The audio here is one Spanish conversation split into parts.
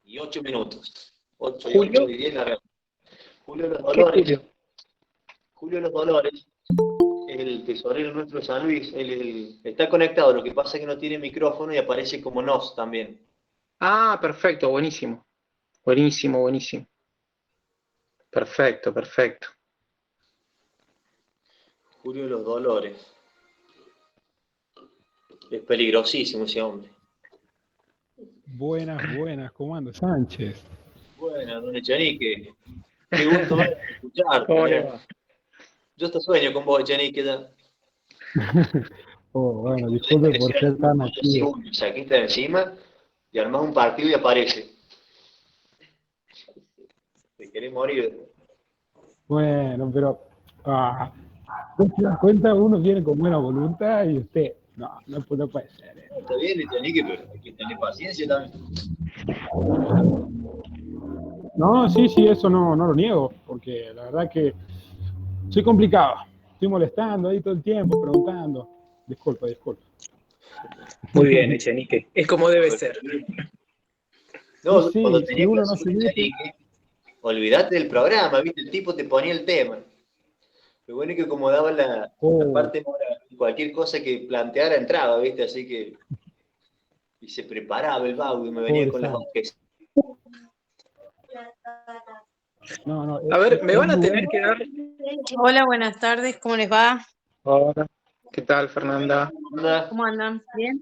y 8 minutos. 8 y ¿Julio? 8 y 10 largamos. Julio Los ¿Qué Dolores. Julio? Julio Los Dolores. El tesorero nuestro de San Luis. Él está conectado, lo que pasa es que no tiene micrófono y aparece como nos también. Ah, perfecto, buenísimo. Buenísimo, buenísimo. Perfecto, perfecto. Julio Los Dolores. Es peligrosísimo ese hombre. Buenas, buenas, ¿cómo anda Sánchez? Bueno, don Echenique, qué gusto escucharte. ¿Cómo le va? Yo hasta sueño con vos, Echenique. Ya. Oh, bueno, disculpe por ser tan activo. Saquista de encima y armás un partido y aparece. Te querés morir. Bueno, pero no se da cuenta, uno viene con buena voluntad y usted, no puede ser. Está bien, Echenique, pero hay que tener paciencia también. No, sí, eso no lo niego, porque la verdad que soy complicado. Estoy molestando ahí todo el tiempo, preguntando. Disculpa. Muy bien, Echenique. Es como debe Pero, ser. Y no, cuando sí, si tenía uno no clase se con mete, Echenique, olvidate del programa, ¿viste? El tipo te ponía el tema. Lo bueno es que como daba la parte moral, cualquier cosa que planteara entraba, ¿viste? Así que. Y se preparaba el vago y me venía pobre con las Sánchez. objeciones. No, A ver, me es van a muy tener bueno. que dar. Hola, buenas tardes, ¿cómo les va? Hola. ¿Qué tal, Fernanda? Onda, ¿Cómo andan? ¿Bien?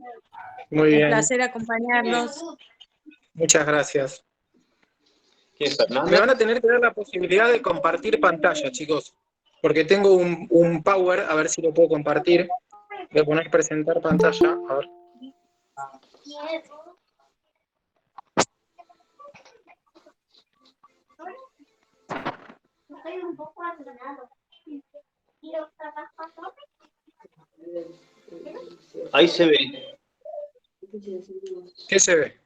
Muy Un bien. placer acompañarlos. Muchas gracias. ¿quién es Me Fernanda? van a tener que dar la posibilidad de compartir pantalla, chicos. Porque tengo un Power, a ver si lo puedo compartir. Voy a poner presentar pantalla. A ver. Ahí se ve ¿Qué se ve?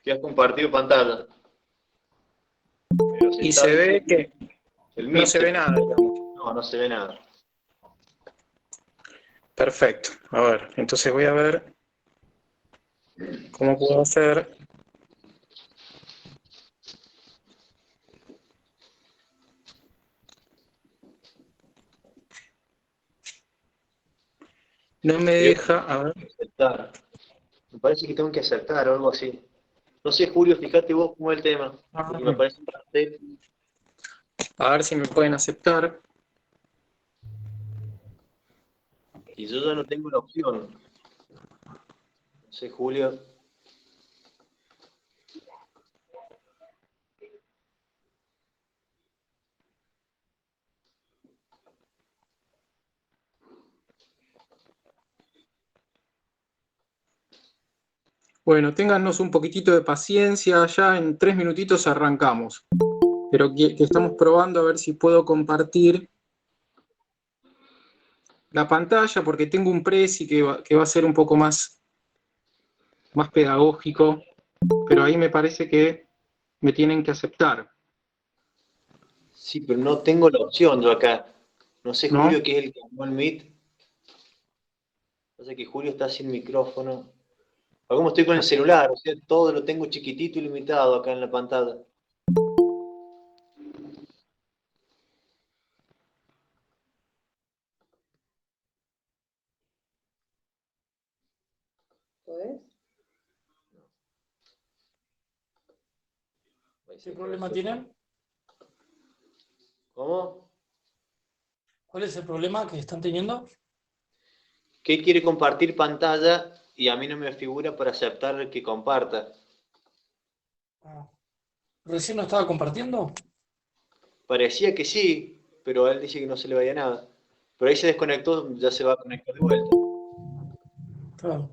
que has compartido pantalla. Pero se Y está se ve viendo que el no Meet. se ve nada, digamos. No se ve nada. Perfecto. A ver, entonces voy a ver cómo puedo hacer. No me Creo deja. A ver. que aceptar. Me parece que tengo que aceptar o algo así. No sé, Julio, fíjate vos cómo es el tema. Porque me parece un cartel. A ver si me pueden aceptar. Y yo ya no tengo la opción. No sé, Julio. Bueno, téngannos un poquitito de paciencia. Ya en 3 minutitos arrancamos. Pero que estamos probando a ver si puedo compartir la pantalla porque tengo un Prezi que va a ser un poco más pedagógico, pero ahí me parece que me tienen que aceptar, Sí, pero no tengo la opción yo acá. No sé, ¿no? Julio, que es el que armó el Meet. Pasa que Julio está sin micrófono. O como estoy con el celular, o sea, todo lo tengo chiquitito y limitado acá en la pantalla. ¿Qué problema tienen? ¿Cómo? ¿Cuál es el problema que están teniendo? Que él quiere compartir pantalla y a mí no me figura para aceptar que comparta. Ah, ¿recién no estaba compartiendo? Parecía que sí, pero él dice que no se le veía nada. Pero ahí se desconectó, ya se va a conectar de vuelta. Claro.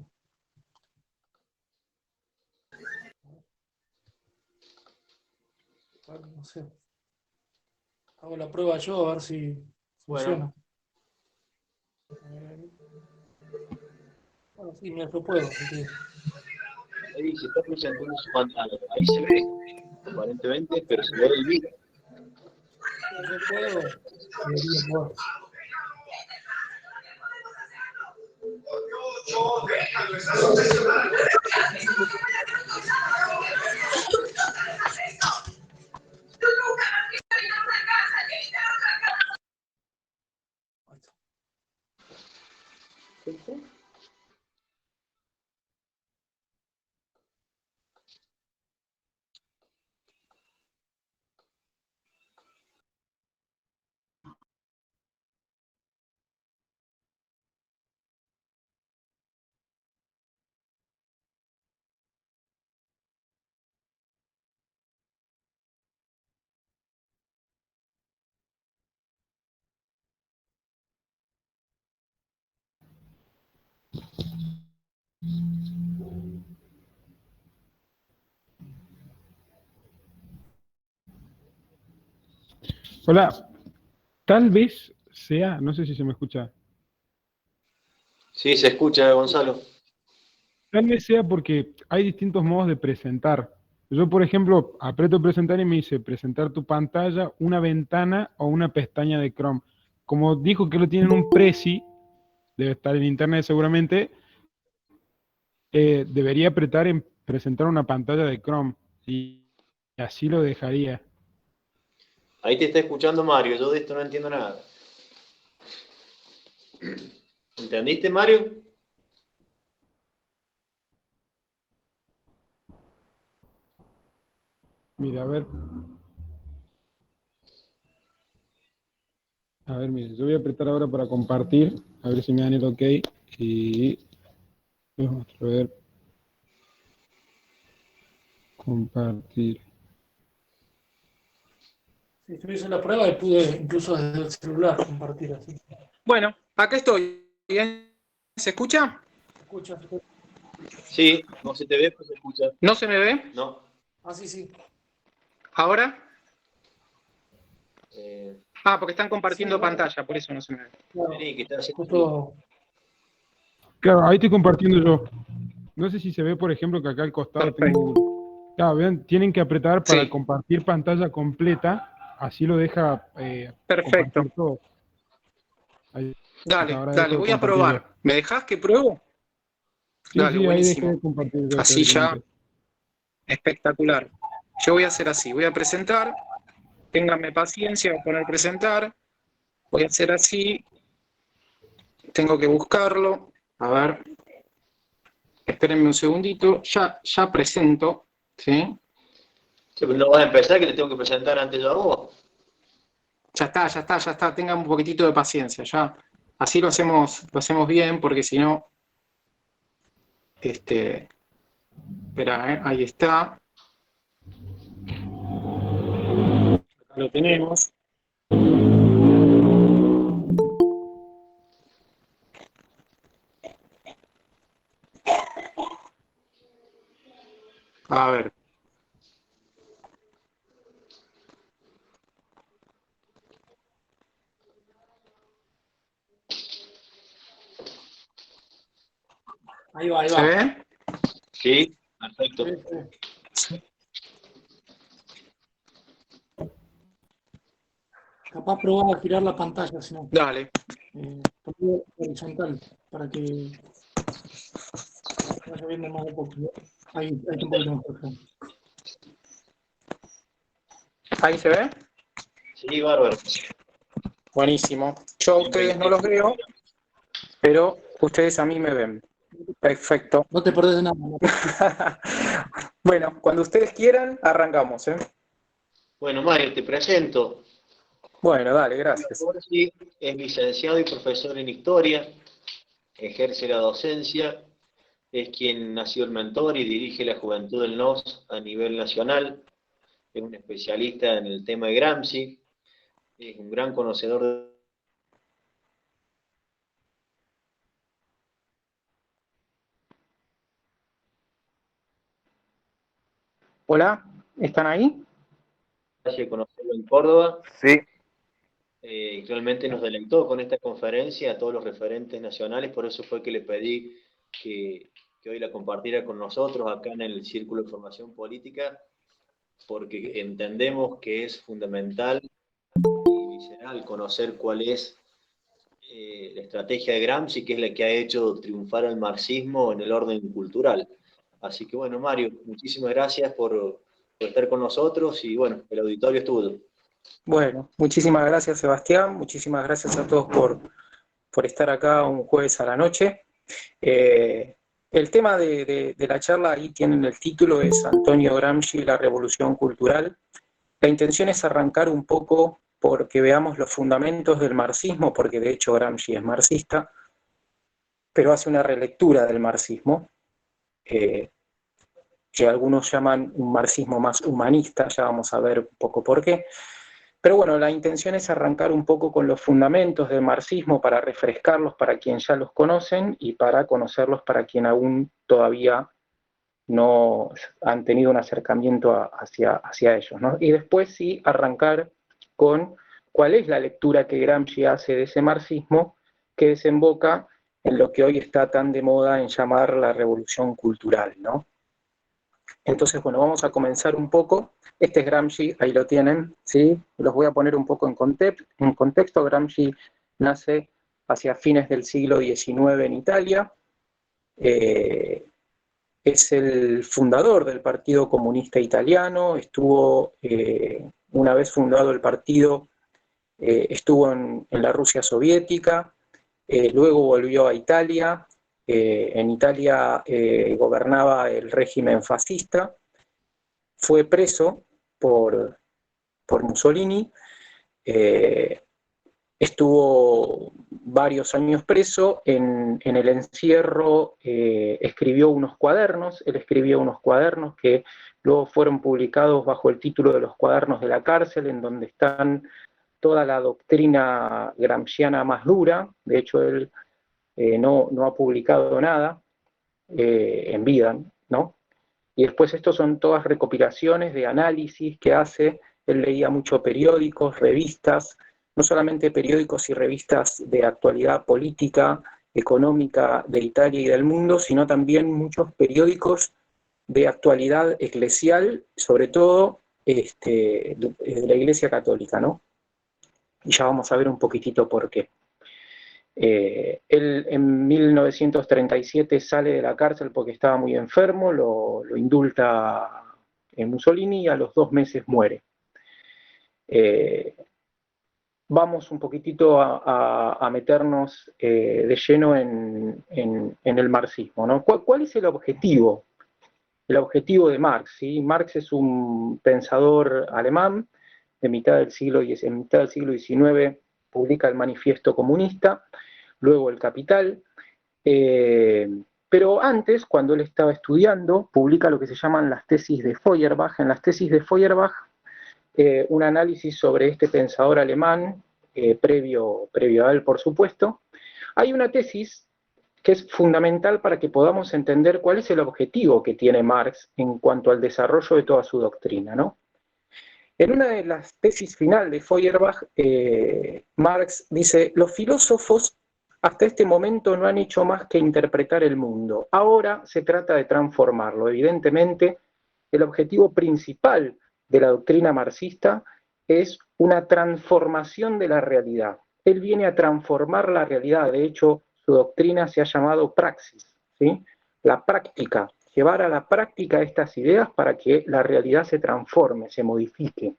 Bueno, no sé. Hago la prueba yo a ver si Bueno, funciona. Bueno, sí, mira, yo puedo, así que. ahí se está presentando su pantalla. Ahí se ve, aparentemente, pero se ve el vídeo. Yo puedo. Debería poder. Hola, tal vez sea, no sé si se me escucha, Sí, se escucha, Gonzalo. tal vez sea porque hay distintos modos de presentar. Yo, por ejemplo, aprieto presentar y me dice presentar tu pantalla, una ventana o una pestaña de Chrome. Como dijo que lo tienen un presi, debe estar en internet seguramente, debería apretar en presentar una pantalla de Chrome y así lo dejaría. Ahí te está escuchando Mario, yo de esto no entiendo nada. ¿Entendiste, Mario? Mira, a ver, mire, yo voy a apretar ahora para compartir, a ver si me dan el ok y vamos a ver, compartir. Si estuviese en la prueba, pude incluso desde el celular compartir así. Bueno, acá estoy. ¿Bien? ¿Se escucha? Escucha. Sí, no se te ve, pero se escucha. ¿No se me ve? No. Ah, sí, sí. ¿Ahora? Eh, Porque están compartiendo Sí, pantalla, por eso no se me ve. claro. vení, que está haciendo Justo, Claro, ahí estoy compartiendo yo. No sé si se ve, por ejemplo, que acá al costado Perfecto. tengo. Claro, vean, tienen que apretar para Sí, compartir pantalla completa, así lo deja perfecto. compartir todo. Ahí está, Dale, ahora dejo dale, de voy a compartir yo. probar. ¿Me dejás que pruebo? Sí, Dale, sí, ahí dejé de buenísimo. compartir yo Así ya, teóricamente. espectacular. Yo voy a hacer así, voy a presentar, ténganme paciencia, voy a poner presentar, voy a hacer así, tengo que buscarlo, a ver, espérenme un segundito, ya presento, ¿sí? Sí, pero no vas a empezar, que te tengo que presentar antes yo a vos. Ya está, tengan un poquitito de paciencia, ya. Así lo hacemos bien, porque si no, espera, ahí está, acá lo tenemos. A ver, ahí va, ahí ¿se va. ve? Sí, perfecto. Sí. Capaz probar a girar la pantalla, si no. Dale, Ponerlo horizontal, para que vaya viendo más de poco. Ahí está un poquito mejor. Creo. ahí se ve. Sí, bárbaro. Buenísimo. Yo a ustedes no los veo, pero ustedes a mí me ven. Perfecto. No te perdés de nada. ¿No? Bueno, cuando ustedes quieran, arrancamos, ¿eh? Bueno, Mario, te presento. Bueno, dale, Mario gracias. Corsi es licenciado y profesor en Historia, ejerce la docencia, es quien ha sido el mentor y dirige la Juventud del NOS a nivel nacional, es un especialista en el tema de Gramsci, es un gran conocedor de... Hola, ¿están ahí? de conocerlo en Córdoba. Sí. Realmente nos deleitó con esta conferencia a todos los referentes nacionales, por eso fue que le pedí que hoy la compartiera con nosotros acá en el Círculo de Formación Política, porque entendemos que es fundamental y visceral conocer cuál es la estrategia de Gramsci, que es la que ha hecho triunfar al marxismo en el orden cultural. Así que bueno, Mario, muchísimas gracias por estar con nosotros y bueno, el auditorio es tuyo. Bueno, muchísimas gracias, Sebastián. Muchísimas gracias a todos por estar acá un jueves a la noche. El tema de la charla, ahí tienen el título, es Antonio Gramsci, la revolución cultural. La intención es arrancar un poco porque veamos los fundamentos del marxismo, porque de hecho Gramsci es marxista, pero hace una relectura del marxismo, que algunos llaman un marxismo más humanista, ya vamos a ver un poco por qué. Pero bueno, la intención es arrancar un poco con los fundamentos del marxismo para refrescarlos para quien ya los conocen y para conocerlos para quien aún todavía no han tenido un acercamiento hacia ellos, ¿no? Y después sí arrancar con cuál es la lectura que Gramsci hace de ese marxismo que desemboca en lo que hoy está tan de moda en llamar la revolución cultural, ¿no? Entonces, bueno, vamos a comenzar un poco. Este es Gramsci, ahí lo tienen, ¿sí? Los voy a poner un poco en contexto. Gramsci nace hacia fines del siglo XIX en Italia. Es el fundador del Partido Comunista Italiano. Estuvo, una vez fundado el partido, estuvo en la Rusia soviética, luego volvió a Italia. En Italia gobernaba el régimen fascista, fue preso por Mussolini, estuvo varios años preso, en el encierro escribió unos cuadernos, él escribió unos cuadernos que luego fueron publicados bajo el título de los cuadernos de la cárcel, en donde están toda la doctrina gramsciana más dura. De hecho él no ha publicado nada en vida, ¿no? Y después estos son todas recopilaciones de análisis que hace. Él leía mucho periódicos, revistas, no solamente periódicos y revistas de actualidad política, económica de Italia y del mundo, sino también muchos periódicos de actualidad eclesial, sobre todo de la Iglesia Católica, ¿no? Y ya vamos a ver un poquitito por qué. Él en 1937 sale de la cárcel porque estaba muy enfermo, lo indulta en Mussolini y a los 2 meses muere. Vamos un poquitito a meternos de lleno en el marxismo, ¿no? ¿Cuál es el objetivo? El objetivo de Marx, ¿sí? Marx es un pensador alemán en mitad del siglo XIX, publica el Manifiesto Comunista, luego el Capital, pero antes, cuando él estaba estudiando, publica lo que se llaman las tesis de Feuerbach. En las tesis de Feuerbach, un análisis sobre este pensador alemán, previo a él, por supuesto. Hay una tesis que es fundamental para que podamos entender cuál es el objetivo que tiene Marx en cuanto al desarrollo de toda su doctrina, ¿no? En una de las tesis final de Feuerbach, Marx dice: los filósofos hasta este momento no han hecho más que interpretar el mundo. Ahora se trata de transformarlo. Evidentemente, el objetivo principal de la doctrina marxista es una transformación de la realidad. Él viene a transformar la realidad. De hecho, su doctrina se ha llamado praxis, ¿sí? La práctica, llevar a la práctica estas ideas para que la realidad se transforme, se modifique.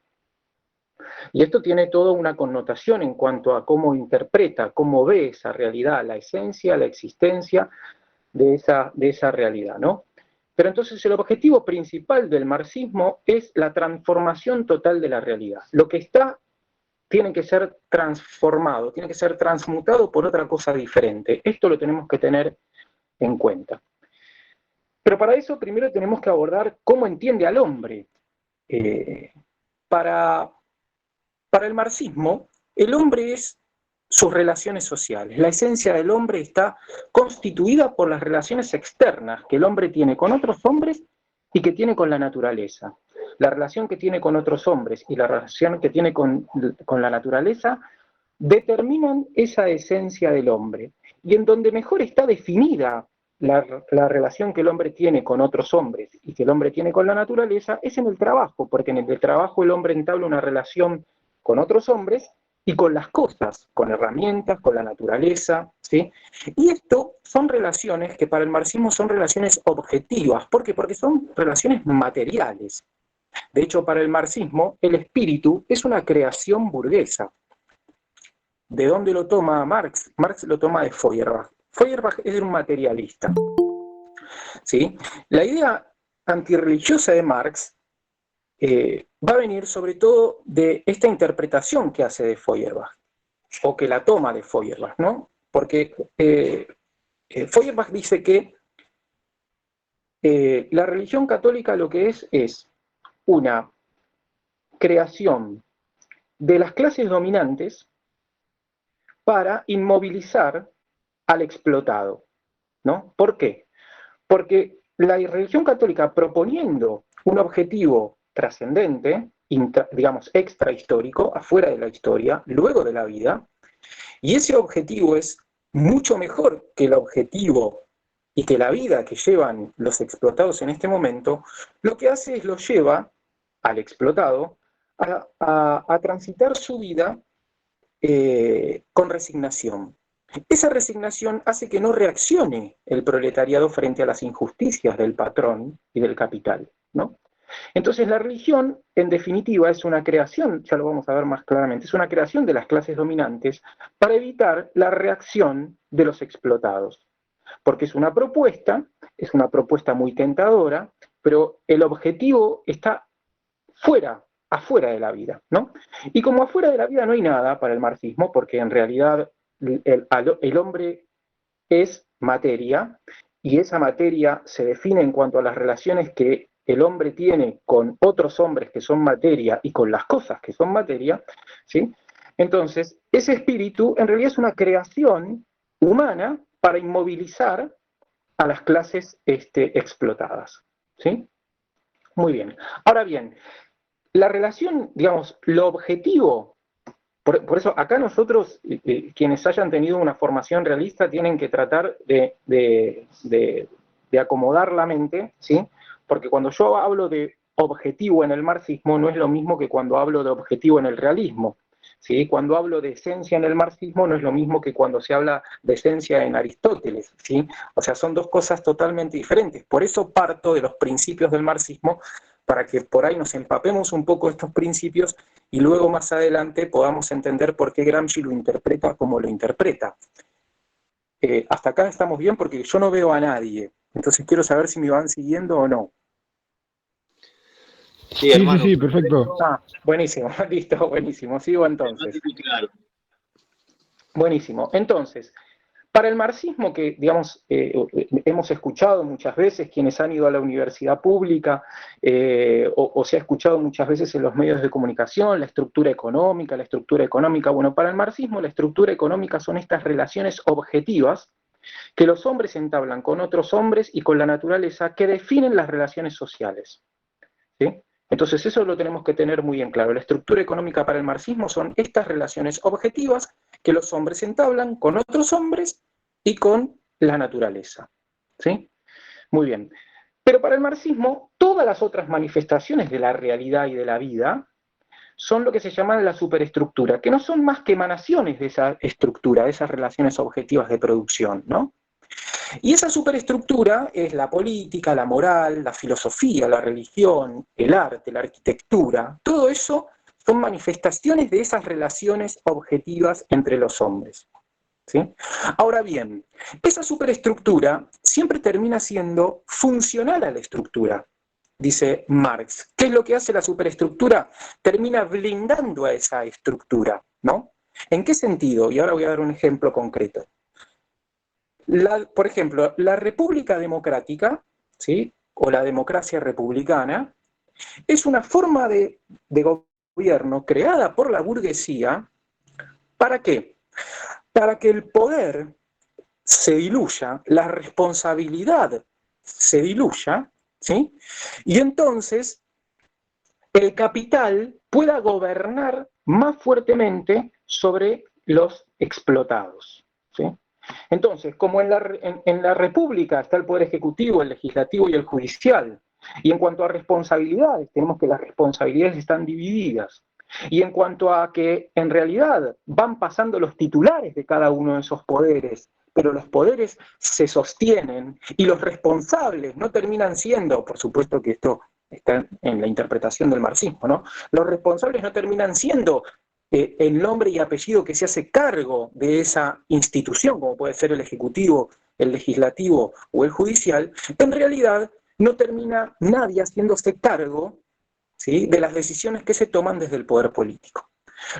Y esto tiene toda una connotación en cuanto a cómo interpreta, cómo ve esa realidad, la esencia, la existencia de esa realidad, ¿no? Pero entonces el objetivo principal del marxismo es la transformación total de la realidad. Lo que está tiene que ser transformado, tiene que ser transmutado por otra cosa diferente. Esto lo tenemos que tener en cuenta. Pero para eso primero tenemos que abordar cómo entiende al hombre. Para el marxismo, el hombre es sus relaciones sociales. La esencia del hombre está constituida por las relaciones externas que el hombre tiene con otros hombres y que tiene con la naturaleza. La relación que tiene con otros hombres y la relación que tiene con la naturaleza determinan esa esencia del hombre. Y en donde mejor está definida la relación que el hombre tiene con otros hombres y que el hombre tiene con la naturaleza es en el trabajo, porque en el trabajo el hombre entabla una relación con otros hombres y con las cosas, con herramientas, con la naturaleza, ¿sí? Y esto son relaciones que para el marxismo son relaciones objetivas. ¿Por qué? Porque son relaciones materiales. De hecho, para el marxismo, el espíritu es una creación burguesa. ¿De dónde lo toma Marx? Marx lo toma de Feuerbach. Feuerbach es un materialista, ¿sí? La idea antirreligiosa de Marx va a venir sobre todo de esta interpretación que hace de Feuerbach, o que la toma de Feuerbach, ¿no? Porque Feuerbach dice que la religión católica lo que es una creación de las clases dominantes para inmovilizar al explotado, ¿no? ¿Por qué? Porque la religión católica, proponiendo un objetivo trascendente, digamos extrahistórico, afuera de la historia, luego de la vida, y ese objetivo es mucho mejor que el objetivo y que la vida que llevan los explotados en este momento, lo que hace es lo lleva al explotado a transitar su vida con resignación. Esa resignación hace que no reaccione el proletariado frente a las injusticias del patrón y del capital, ¿no? Entonces la religión, en definitiva, es una creación, ya lo vamos a ver más claramente, es una creación de las clases dominantes para evitar la reacción de los explotados. Porque es una propuesta muy tentadora, pero el objetivo está afuera de la vida, ¿no? Y como afuera de la vida no hay nada para el marxismo, porque en realidad el hombre es materia, y esa materia se define en cuanto a las relaciones que el hombre tiene con otros hombres que son materia y con las cosas que son materia, ¿sí? Entonces, ese espíritu en realidad es una creación humana para inmovilizar a las clases explotadas, ¿sí? Muy bien. Ahora bien, la relación, digamos, lo objetivo, por eso acá nosotros, quienes hayan tenido una formación realista, tienen que tratar de acomodar la mente, ¿sí? Porque cuando yo hablo de objetivo en el marxismo, no es lo mismo que cuando hablo de objetivo en el realismo, ¿sí? Cuando hablo de esencia en el marxismo, no es lo mismo que cuando se habla de esencia en Aristóteles, ¿sí? O sea, son dos cosas totalmente diferentes. Por eso parto de los principios del marxismo, para que por ahí nos empapemos un poco estos principios y luego más adelante podamos entender por qué Gramsci lo interpreta como lo interpreta. Hasta acá estamos bien porque yo no veo a nadie, entonces quiero saber si me van siguiendo o no. Sí, hermano. Sí, perfecto. Buenísimo, listo, buenísimo, sigo entonces. Buenísimo, entonces, para el marxismo que, digamos, hemos escuchado muchas veces, quienes han ido a la universidad pública, o se ha escuchado muchas veces en los medios de comunicación, la estructura económica, bueno, para el marxismo la estructura económica son estas relaciones objetivas que los hombres entablan con otros hombres y con la naturaleza que definen las relaciones sociales, ¿sí? Entonces eso lo tenemos que tener muy en claro. La estructura económica para el marxismo son estas relaciones objetivas que los hombres entablan con otros hombres y con la naturaleza, ¿sí? Muy bien. Pero para el marxismo, todas las otras manifestaciones de la realidad y de la vida son lo que se llama la superestructura, que no son más que emanaciones de esa estructura, de esas relaciones objetivas de producción, ¿no? Y esa superestructura es la política, la moral, la filosofía, la religión, el arte, la arquitectura. Todo eso son manifestaciones de esas relaciones objetivas entre los hombres, ¿sí? Ahora bien, esa superestructura siempre termina siendo funcional a la estructura, dice Marx. ¿Qué es lo que hace la superestructura? Termina blindando a esa estructura, ¿no? ¿En qué sentido? Y ahora voy a dar un ejemplo concreto. Por ejemplo, la República Democrática, ¿sí? O la democracia republicana, es una forma de gobierno creada por la burguesía. ¿Para qué? Para que el poder se diluya, la responsabilidad se diluya, ¿sí? Y entonces el capital pueda gobernar más fuertemente sobre los explotados, ¿sí? Entonces, como en la República está el Poder Ejecutivo, el Legislativo y el Judicial, y en cuanto a responsabilidades, tenemos que las responsabilidades están divididas, y en cuanto a que en realidad van pasando los titulares de cada uno de esos poderes, pero los poderes se sostienen y los responsables no terminan siendo, por supuesto que esto está en la interpretación del marxismo, ¿no? Los responsables no terminan siendo el nombre y apellido que se hace cargo de esa institución, como puede ser el Ejecutivo, el Legislativo o el Judicial. En realidad no termina nadie haciéndose cargo, ¿sí?, de las decisiones que se toman desde el poder político.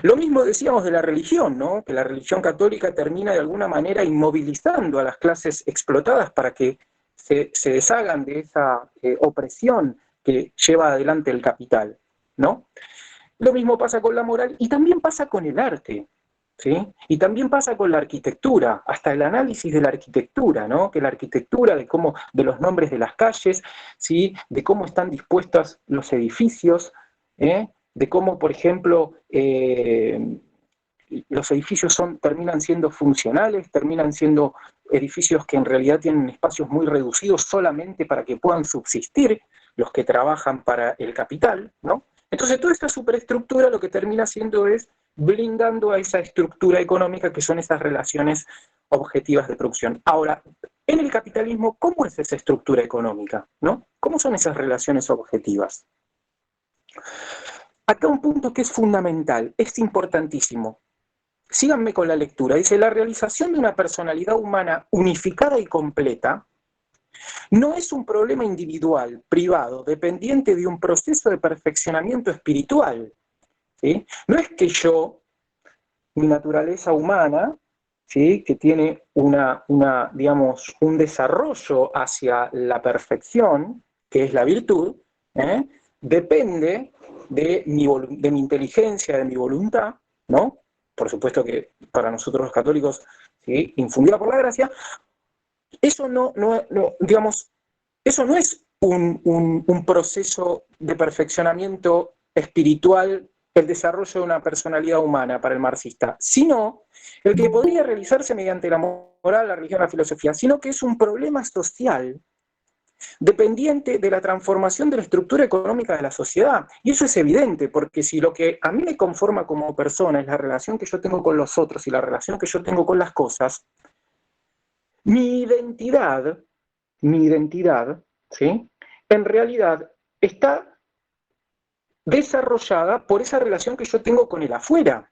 Lo mismo decíamos de la religión, ¿no? Que la religión católica termina de alguna manera inmovilizando a las clases explotadas para que se deshagan de esa opresión que lleva adelante el capital, ¿no? Lo mismo pasa con la moral y también pasa con el arte, ¿sí? Y también pasa con la arquitectura, hasta el análisis de la arquitectura, ¿no? Que la arquitectura de los nombres de las calles, ¿sí? De cómo están dispuestos los edificios, de cómo, por ejemplo, los edificios terminan siendo funcionales, terminan siendo edificios que en realidad tienen espacios muy reducidos solamente para que puedan subsistir los que trabajan para el capital, ¿no? Entonces toda esta superestructura lo que termina haciendo es blindando a esa estructura económica que son esas relaciones objetivas de producción. Ahora, en el capitalismo, ¿cómo es esa estructura económica, ¿no? ¿Cómo son esas relaciones objetivas? Acá un punto que es fundamental, es importantísimo. Síganme con la lectura. Dice, la realización de una personalidad humana unificada y completa no es un problema individual, privado, dependiente de un proceso de perfeccionamiento espiritual, ¿sí? No es que yo, mi naturaleza humana, ¿sí? Que tiene digamos, un desarrollo hacia la perfección, que es la virtud, depende de mi inteligencia, de mi voluntad, ¿no? Por supuesto que para nosotros los católicos, ¿sí? Infundida por la gracia. Eso digamos, eso no es un proceso de perfeccionamiento espiritual, el desarrollo de una personalidad humana para el marxista, sino el que podría realizarse mediante la moral, la religión, la filosofía, sino que es un problema social dependiente de la transformación de la estructura económica de la sociedad. Y eso es evidente, porque si lo que a mí me conforma como persona es la relación que yo tengo con los otros y la relación que yo tengo con las cosas, mi identidad, ¿sí? En realidad está desarrollada por esa relación que yo tengo con el afuera,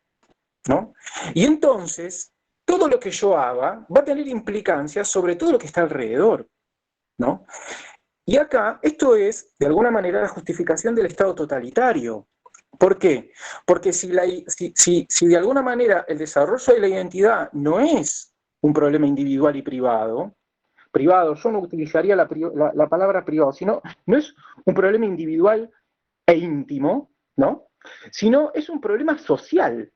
¿no? Y entonces, todo lo que yo haga va a tener implicancias sobre todo lo que está alrededor, ¿no? Y acá, esto es, de alguna manera, la justificación del Estado totalitario. ¿Por qué? Porque si de alguna manera el desarrollo de la identidad no es un problema individual y privado, yo no utilizaría la palabra privado, sino no es un problema individual e íntimo, ¿no? Sino es un problema social.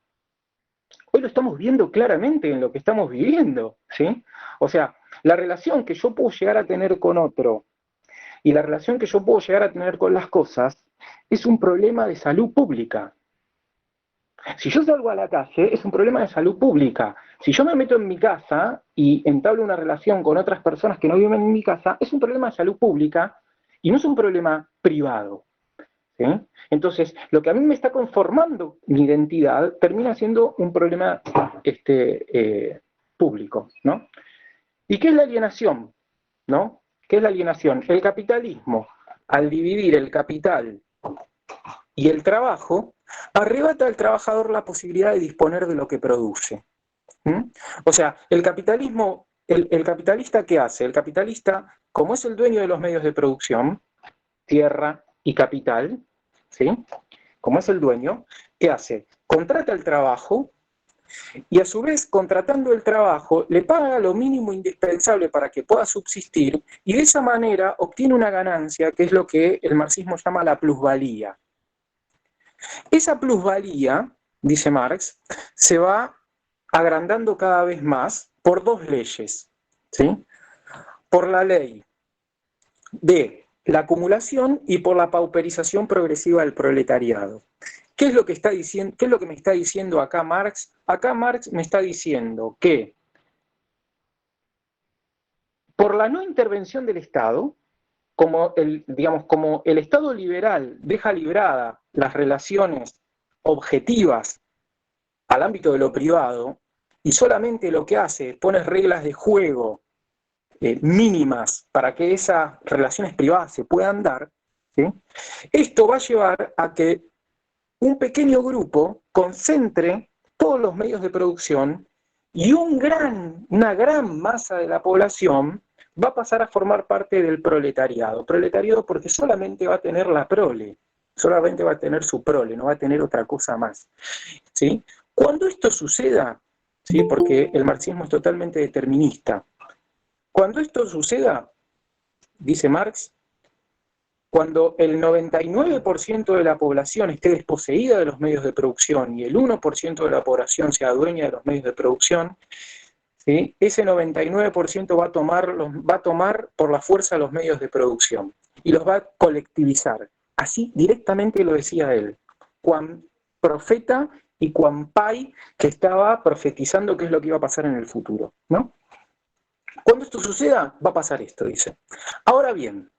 Hoy lo estamos viendo claramente en lo que estamos viviendo, ¿sí? O sea, la relación que yo puedo llegar a tener con otro y la relación que yo puedo llegar a tener con las cosas es un problema de salud pública. Si yo salgo a la calle, es un problema de salud pública. Si yo me meto en mi casa y entablo una relación con otras personas que no viven en mi casa, es un problema de salud pública y no es un problema privado, ¿sí? Entonces, lo que a mí me está conformando mi identidad termina siendo un problema público, ¿no? ¿Y qué es la alienación? ¿No? ¿Qué es la alienación? El capitalismo, al dividir el capital y el trabajo, arrebata al trabajador la posibilidad de disponer de lo que produce. O sea, el capitalismo, el capitalista, ¿qué hace? El capitalista, como es el dueño de los medios de producción, tierra y capital, ¿sí? Como es el dueño, ¿qué hace? Contrata el trabajo y a su vez, contratando el trabajo, le paga lo mínimo indispensable para que pueda subsistir y de esa manera obtiene una ganancia que es lo que el marxismo llama la plusvalía. Esa plusvalía, dice Marx, se va agrandando cada vez más por dos leyes, ¿sí? Por la ley de la acumulación y por la pauperización progresiva del proletariado. ¿Qué es lo que está diciendo? ¿Qué es lo que me está diciendo acá Marx? Acá Marx me está diciendo que por la no intervención del Estado, como el Estado liberal deja librada las relaciones objetivas al ámbito de lo privado y solamente lo que hace es poner reglas de juego mínimas para que esas relaciones privadas se puedan dar, ¿sí? Esto va a llevar a que un pequeño grupo concentre todos los medios de producción y una gran masa de la población va a pasar a formar parte del proletariado. Proletariado porque solamente va a tener la prole, solamente va a tener su prole, no va a tener otra cosa más, ¿sí? Cuando esto suceda, ¿sí? Porque el marxismo es totalmente determinista, cuando esto suceda, dice Marx, cuando el 99% de la población esté desposeída de los medios de producción y el 1% de la población sea dueña de los medios de producción, ¿sí? Ese 99% va a tomar por la fuerza los medios de producción y los va a colectivizar. Así directamente lo decía él, cuan profeta y cuan pai, que estaba profetizando qué es lo que iba a pasar en el futuro, ¿no? Cuando esto suceda, va a pasar esto, dice. Ahora bien,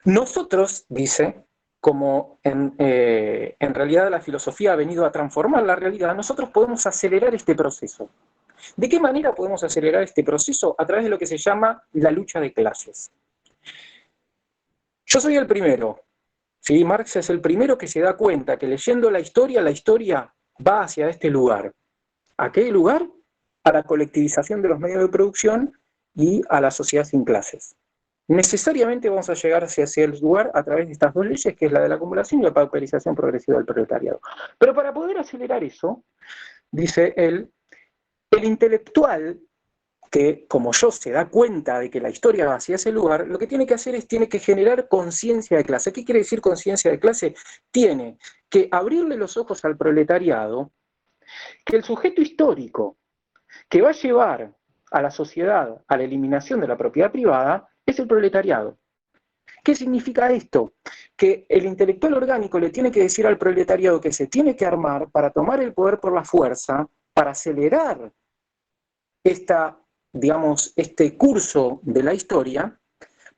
nosotros, dice, como en realidad la filosofía ha venido a transformar la realidad, nosotros podemos acelerar este proceso. ¿De qué manera podemos acelerar este proceso? A través de lo que se llama la lucha de clases. Yo soy el primero, ¿sí? Marx es el primero que se da cuenta que leyendo la historia va hacia este lugar. ¿A qué lugar? A la colectivización de los medios de producción y a la sociedad sin clases. Necesariamente vamos a llegar hacia ese lugar a través de estas dos leyes, que es la de la acumulación y la pauperización progresiva del proletariado. Pero para poder acelerar eso, dice él, el intelectual, que como yo se da cuenta de que la historia va hacia ese lugar, lo que tiene que hacer es tiene que generar conciencia de clase. ¿Qué quiere decir conciencia de clase? Tiene que abrirle los ojos al proletariado, que el sujeto histórico que va a llevar a la sociedad a la eliminación de la propiedad privada es el proletariado. ¿Qué significa esto? Que el intelectual orgánico le tiene que decir al proletariado que se tiene que armar para tomar el poder por la fuerza, para acelerar este curso de la historia,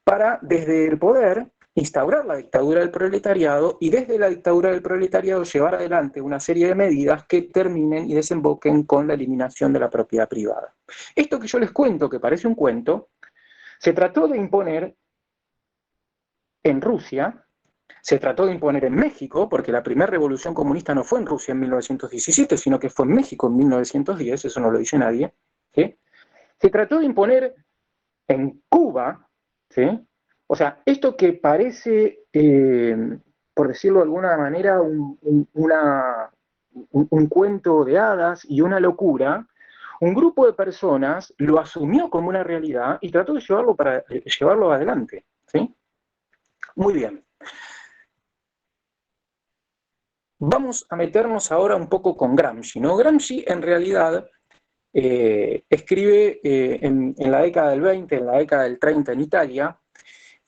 para desde el poder instaurar la dictadura del proletariado y desde la dictadura del proletariado llevar adelante una serie de medidas que terminen y desemboquen con la eliminación de la propiedad privada. Esto que yo les cuento, que parece un cuento, se trató de imponer en Rusia, se trató de imponer en México, porque la primera revolución comunista no fue en Rusia en 1917, sino que fue en México en 1910, eso no lo dice nadie, ¿sí? Se trató de imponer en Cuba, ¿sí? O sea, esto que parece, por decirlo de alguna manera, un cuento de hadas y una locura, un grupo de personas lo asumió como una realidad y trató de llevarlo adelante, ¿sí? Muy bien. Vamos a meternos ahora un poco con Gramsci, ¿no? Gramsci en realidad escribe en la década del 20, en la década del 30 en Italia,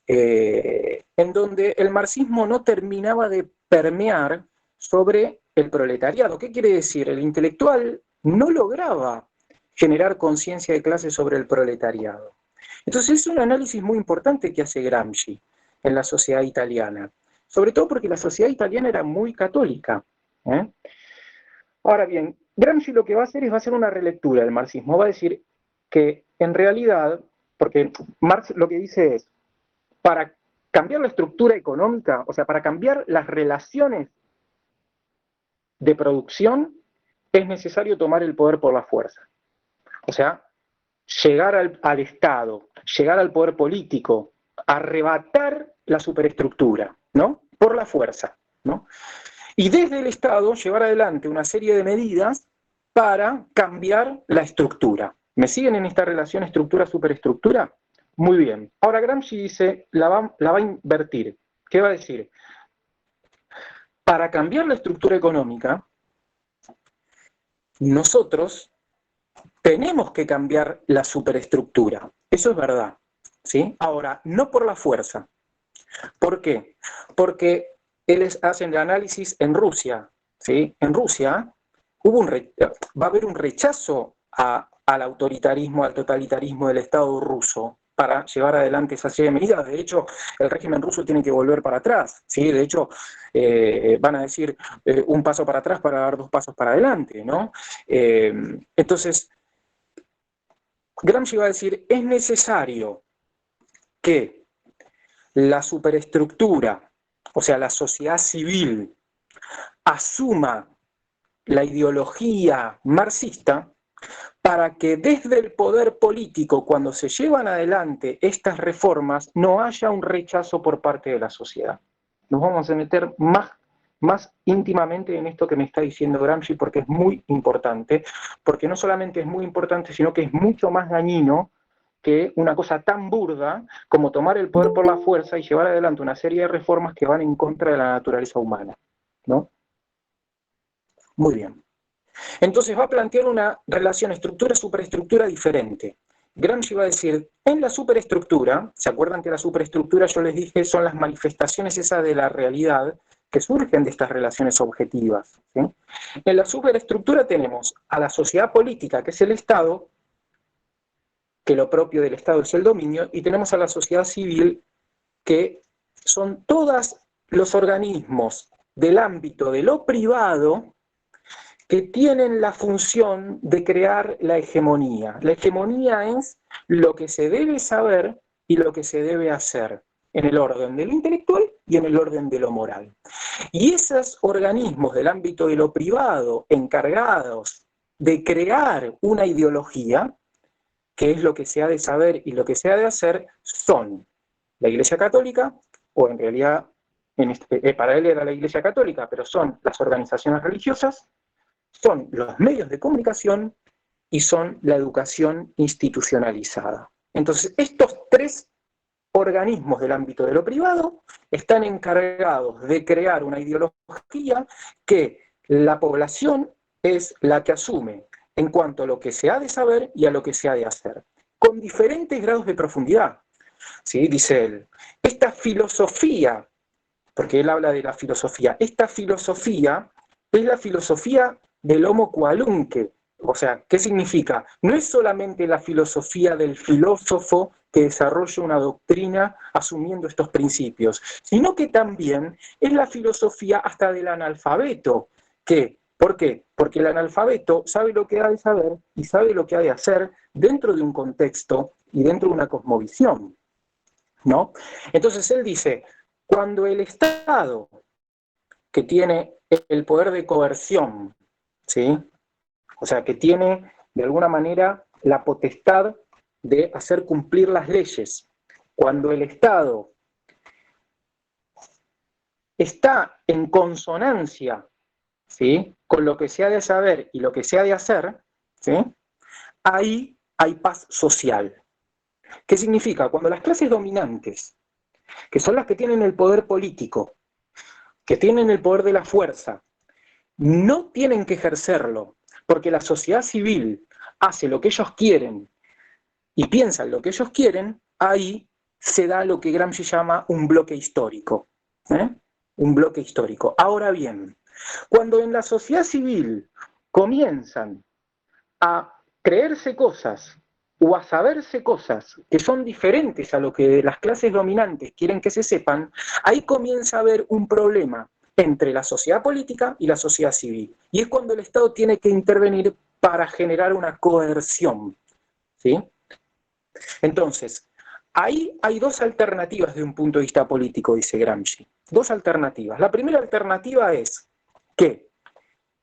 en donde el marxismo no terminaba de permear sobre el proletariado. ¿Qué quiere decir? El intelectual no lograba generar conciencia de clase sobre el proletariado. Entonces es un análisis muy importante que hace Gramsci en la sociedad italiana, sobre todo porque la sociedad italiana era muy católica, ¿eh? Ahora bien, Gramsci lo que va a hacer es va a hacer una relectura del marxismo, va a decir que en realidad, porque Marx lo que dice es, para cambiar la estructura económica, o sea, para cambiar las relaciones de producción, es necesario tomar el poder por la fuerza. O sea, llegar al Estado, llegar al poder político, arrebatar la superestructura, ¿no? Por la fuerza, ¿no? Y desde el Estado llevar adelante una serie de medidas para cambiar la estructura. ¿Me siguen en esta relación estructura-superestructura? Muy bien. Ahora Gramsci dice, la va a invertir. ¿Qué va a decir? Para cambiar la estructura económica, nosotros tenemos que cambiar la superestructura. Eso es verdad, ¿sí? Ahora, no por la fuerza. ¿Por qué? Porque ellos hacen el análisis en Rusia, ¿sí? En Rusia va a haber un rechazo al autoritarismo, al totalitarismo del Estado ruso para llevar adelante esa serie de medidas. De hecho, el régimen ruso tiene que volver para atrás, ¿sí? De hecho, van a decir un paso para atrás para dar 2 pasos para adelante, ¿no? Entonces, Gramsci va a decir, es necesario que la superestructura, o sea, la sociedad civil, asuma la ideología marxista para que desde el poder político, cuando se llevan adelante estas reformas, no haya un rechazo por parte de la sociedad. Nos vamos a meter más íntimamente en esto que me está diciendo Gramsci porque es muy importante, porque no solamente es muy importante, sino que es mucho más dañino que una cosa tan burda como tomar el poder por la fuerza y llevar adelante una serie de reformas que van en contra de la naturaleza humana, ¿no? Muy bien. Entonces va a plantear una relación estructura-superestructura diferente. Gramsci va a decir, en la superestructura, ¿se acuerdan que la superestructura yo les dije son las manifestaciones esas de la realidad que surgen de estas relaciones objetivas, ¿sí? En la superestructura tenemos a la sociedad política, que es el Estado, que lo propio del Estado es el dominio, y tenemos a la sociedad civil, que son todos los organismos del ámbito de lo privado que tienen la función de crear la hegemonía. La hegemonía es lo que se debe saber y lo que se debe hacer, en el orden de lo intelectual y en el orden de lo moral. Y esos organismos del ámbito de lo privado encargados de crear una ideología, que es lo que se ha de saber y lo que se ha de hacer, son la Iglesia Católica, o en realidad para él era la Iglesia Católica, pero son las organizaciones religiosas, son los medios de comunicación y son la educación institucionalizada. Entonces, estos tres organismos del ámbito de lo privado están encargados de crear una ideología que la población es la que asume en cuanto a lo que se ha de saber y a lo que se ha de hacer, con diferentes grados de profundidad. ¿Sí? Dice él, esta filosofía, porque él habla de la filosofía, esta filosofía es la filosofía del homo qualunque. O sea, ¿qué significa? No es solamente la filosofía del filósofo que desarrolla una doctrina asumiendo estos principios, sino que también es la filosofía hasta del analfabeto. ¿Por qué? Porque el analfabeto sabe lo que ha de saber y sabe lo que ha de hacer dentro de un contexto y dentro de una cosmovisión, ¿no? Entonces él dice, cuando el Estado, que tiene el poder de coerción, ¿sí? O sea, que tiene de alguna manera la potestad de hacer cumplir las leyes, cuando el Estado está en consonancia, ¿sí?, con lo que se ha de saber y lo que se ha de hacer, ¿sí?, ahí hay paz social. ¿Qué significa? Cuando las clases dominantes, que son las que tienen el poder político, que tienen el poder de la fuerza, no tienen que ejercerlo, porque la sociedad civil hace lo que ellos quieren y piensan lo que ellos quieren, ahí se da lo que Gramsci llama un bloque histórico. Un bloque histórico. Ahora bien, cuando en la sociedad civil comienzan a creerse cosas o a saberse cosas que son diferentes a lo que las clases dominantes quieren que se sepan, ahí comienza a haber un problema entre la sociedad política y la sociedad civil. Y es cuando el Estado tiene que intervenir para generar una coerción, ¿sí? Entonces, ahí hay dos alternativas de un punto de vista político, dice Gramsci. Dos alternativas. La primera alternativa es que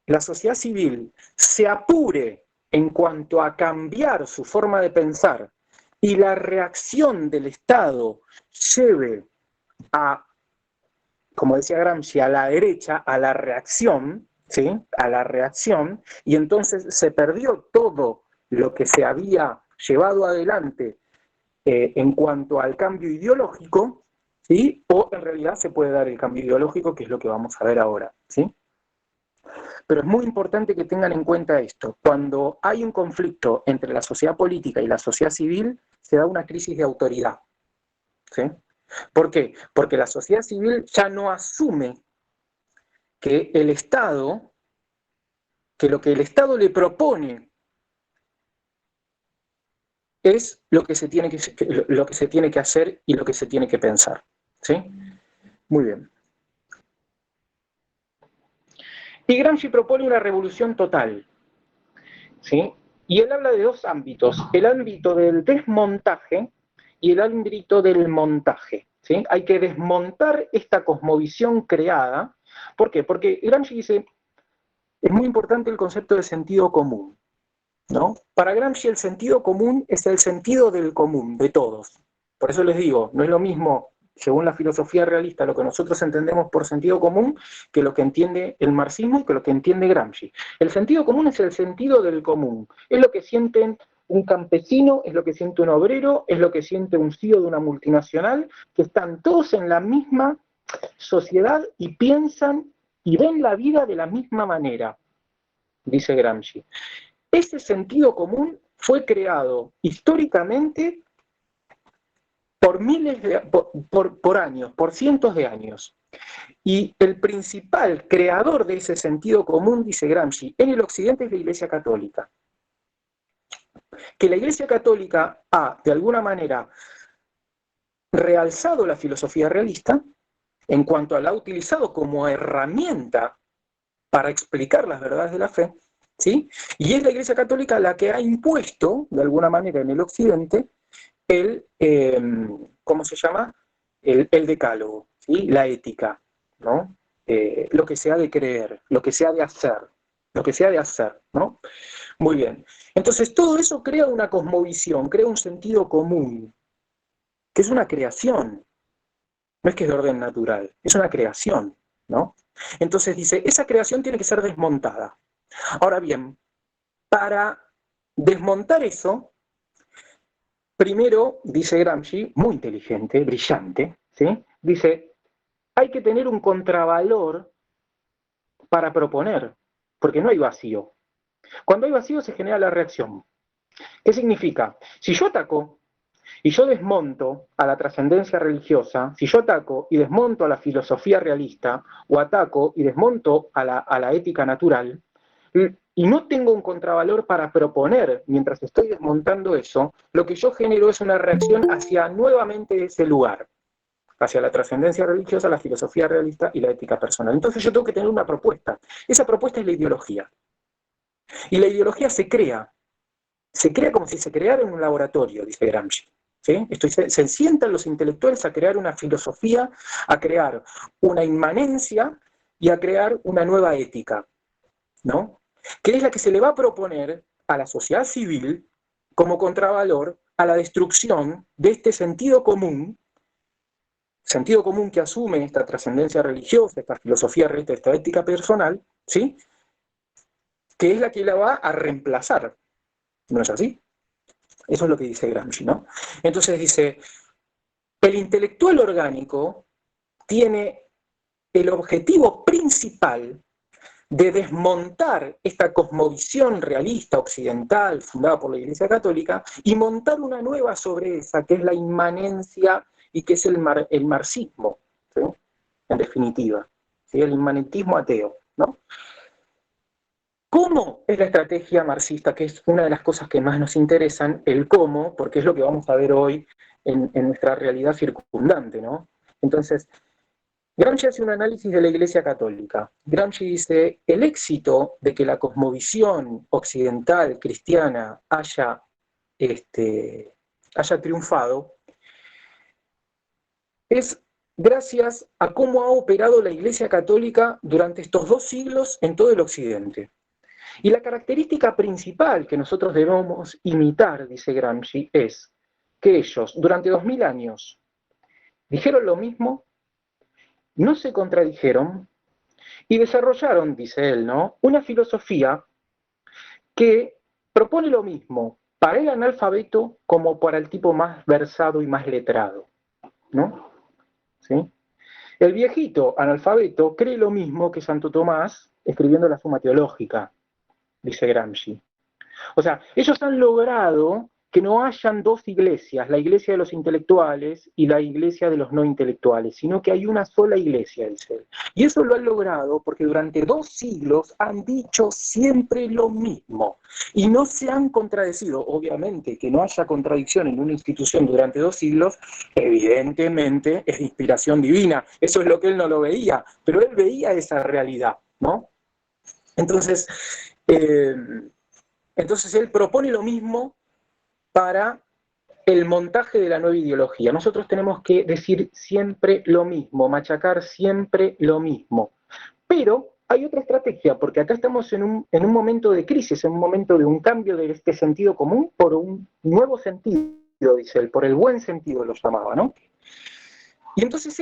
la sociedad civil se apure en cuanto a cambiar su forma de pensar y la reacción del Estado lleve a, como decía Gramsci, a la derecha, a la reacción, ¿sí?, a la reacción, y entonces se perdió todo lo que se había llevado adelante en cuanto al cambio ideológico, ¿sí?, o en realidad se puede dar el cambio ideológico, que es lo que vamos a ver ahora, ¿sí? Pero es muy importante que tengan en cuenta esto. Cuando hay un conflicto entre la sociedad política y la sociedad civil, se da una crisis de autoridad, ¿sí? ¿Por qué? Porque la sociedad civil ya no asume que el Estado, que lo que el Estado le propone es lo que se tiene que hacer y lo que se tiene que pensar, ¿sí? Muy bien. Y Gramsci propone una revolución total, ¿sí? Y él habla de dos ámbitos, el ámbito del desmontaje y el ámbito del montaje, ¿sí? Hay que desmontar esta cosmovisión creada. ¿Por qué? Porque Gramsci dice, es muy importante el concepto de sentido común, ¿no? Para Gramsci el sentido común es el sentido del común, de todos. Por eso les digo, no es lo mismo, según la filosofía realista, lo que nosotros entendemos por sentido común, que lo que entiende el marxismo y que lo que entiende Gramsci. El sentido común es el sentido del común, es lo que sienten un campesino, es lo que siente un obrero, es lo que siente un CEO de una multinacional, que están todos en la misma sociedad y piensan y ven la vida de la misma manera, dice Gramsci. Ese sentido común fue creado históricamente por por años, por cientos de años. Y el principal creador de ese sentido común, dice Gramsci, en el occidente es la Iglesia Católica. Que la Iglesia Católica ha, de alguna manera, realzado la filosofía realista en cuanto la ha utilizado como herramienta para explicar las verdades de la fe, ¿sí? Y es la Iglesia Católica la que ha impuesto, de alguna manera, en el occidente, ¿cómo se llama? El decálogo, ¿sí? La ética, ¿no? Lo que se ha de creer, lo que se ha de hacer, ¿no? Muy bien. Entonces, todo eso crea una cosmovisión, crea un sentido común, que es una creación. No es que es de orden natural, es una creación, ¿no? Entonces dice, esa creación tiene que ser desmontada. Ahora bien, para desmontar eso, primero, dice Gramsci, muy inteligente, brillante, ¿sí? Dice, hay que tener un contravalor para proponer, porque no hay vacío. Cuando hay vacío se genera la reacción. ¿Qué significa? Si yo ataco y yo desmonto a la trascendencia religiosa, si yo ataco y desmonto a la filosofía realista, o ataco y desmonto a la ética natural, y no tengo un contravalor para proponer mientras estoy desmontando eso, lo que yo genero es una reacción hacia nuevamente ese lugar, hacia la trascendencia religiosa, la filosofía realista y la ética personal. Entonces yo tengo que tener una propuesta. Esa propuesta es la ideología. Y la ideología se crea como si se creara en un laboratorio, dice Gramsci. ¿Sí? Se sientan los intelectuales a crear una filosofía, a crear una inmanencia y a crear una nueva ética, ¿no? Que es la que se le va a proponer a la sociedad civil como contravalor a la destrucción de este sentido común que asume esta trascendencia religiosa, esta filosofía realista, esta ética personal, ¿sí? Que es la que la va a reemplazar. ¿No es así? Eso es lo que dice Gramsci, ¿no? Entonces dice, el intelectual orgánico tiene el objetivo principal de desmontar esta cosmovisión realista occidental fundada por la Iglesia Católica y montar una nueva sobre esa, que es la inmanencia y que es el marxismo, ¿sí? En definitiva, ¿sí? El inmanentismo ateo, ¿no? ¿Cómo es la estrategia marxista? Que es una de las cosas que más nos interesan, el cómo, porque es lo que vamos a ver hoy en nuestra realidad circundante, ¿no? Entonces, Gramsci hace un análisis de la Iglesia Católica. Gramsci dice, el éxito de que la cosmovisión occidental cristiana haya triunfado es gracias a cómo ha operado la Iglesia Católica durante estos 2 siglos en todo el occidente. Y la característica principal que nosotros debemos imitar, dice Gramsci, es que ellos, durante 2000 años, dijeron lo mismo, no se contradijeron y desarrollaron, dice él, ¿no?, una filosofía que propone lo mismo para el analfabeto como para el tipo más versado y más letrado, ¿no? ¿Sí? El viejito analfabeto cree lo mismo que Santo Tomás escribiendo la Suma Teológica, dice Gramsci. O sea, ellos han logrado que no hayan 2 iglesias, la iglesia de los intelectuales y la iglesia de los no intelectuales, sino que hay una sola iglesia, dice él. Y eso lo han logrado porque durante 2 siglos han dicho siempre lo mismo y no se han contradecido. Obviamente que no haya contradicción en una institución durante 2 siglos, evidentemente es de inspiración divina. Eso es lo que él no lo veía, pero él veía esa realidad, ¿no? Entonces él propone lo mismo para el montaje de la nueva ideología. Nosotros tenemos que decir siempre lo mismo, machacar siempre lo mismo. Pero hay otra estrategia, porque acá estamos en un momento de crisis, en un momento de un cambio de este sentido común por un nuevo sentido, dice él, por el buen sentido lo llamaba, ¿no? Y entonces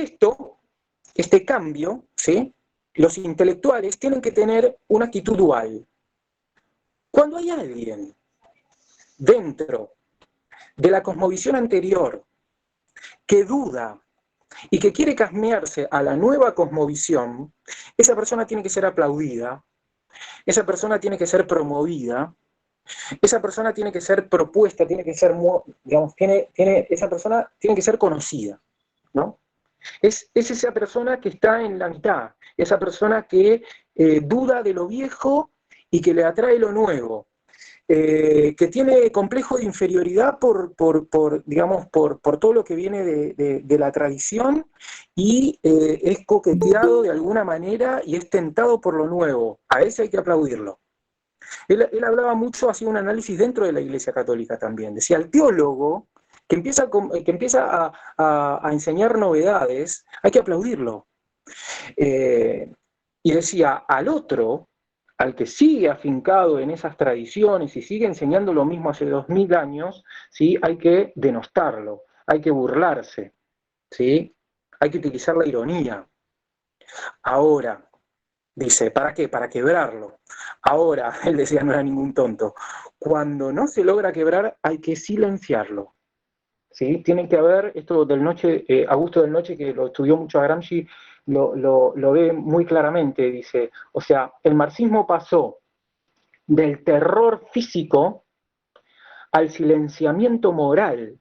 este cambio, ¿sí?, los intelectuales tienen que tener una actitud dual. Cuando hay alguien dentro de la cosmovisión anterior, que duda y que quiere cambiarse a la nueva cosmovisión, esa persona tiene que ser aplaudida, esa persona tiene que ser promovida, esa persona tiene que ser propuesta, tiene que ser, digamos, esa persona tiene que ser conocida, ¿no? Es esa persona que está en la mitad, esa persona que duda de lo viejo y que le atrae lo nuevo, que tiene complejo de inferioridad por todo lo que viene de la tradición y es coqueteado de alguna manera y es tentado por lo nuevo. A ese hay que aplaudirlo. Él hablaba mucho, hacía un análisis dentro de la Iglesia Católica también. Decía, el teólogo que empieza a enseñar novedades, hay que aplaudirlo. Y decía, al otro, al que sigue afincado en esas tradiciones y sigue enseñando lo mismo hace 2000 años, ¿sí? Hay que denostarlo, hay que burlarse, ¿sí? Hay que utilizar la ironía. Ahora, dice, ¿para qué? Para quebrarlo. Ahora, él decía, no era ningún tonto, cuando no se logra quebrar hay que silenciarlo. ¿Sí? Tiene que haber, esto del Noche, Augusto del Noche, que lo estudió mucho a Gramsci, lo ve muy claramente, dice, o sea, el marxismo pasó del terror físico al silenciamiento moral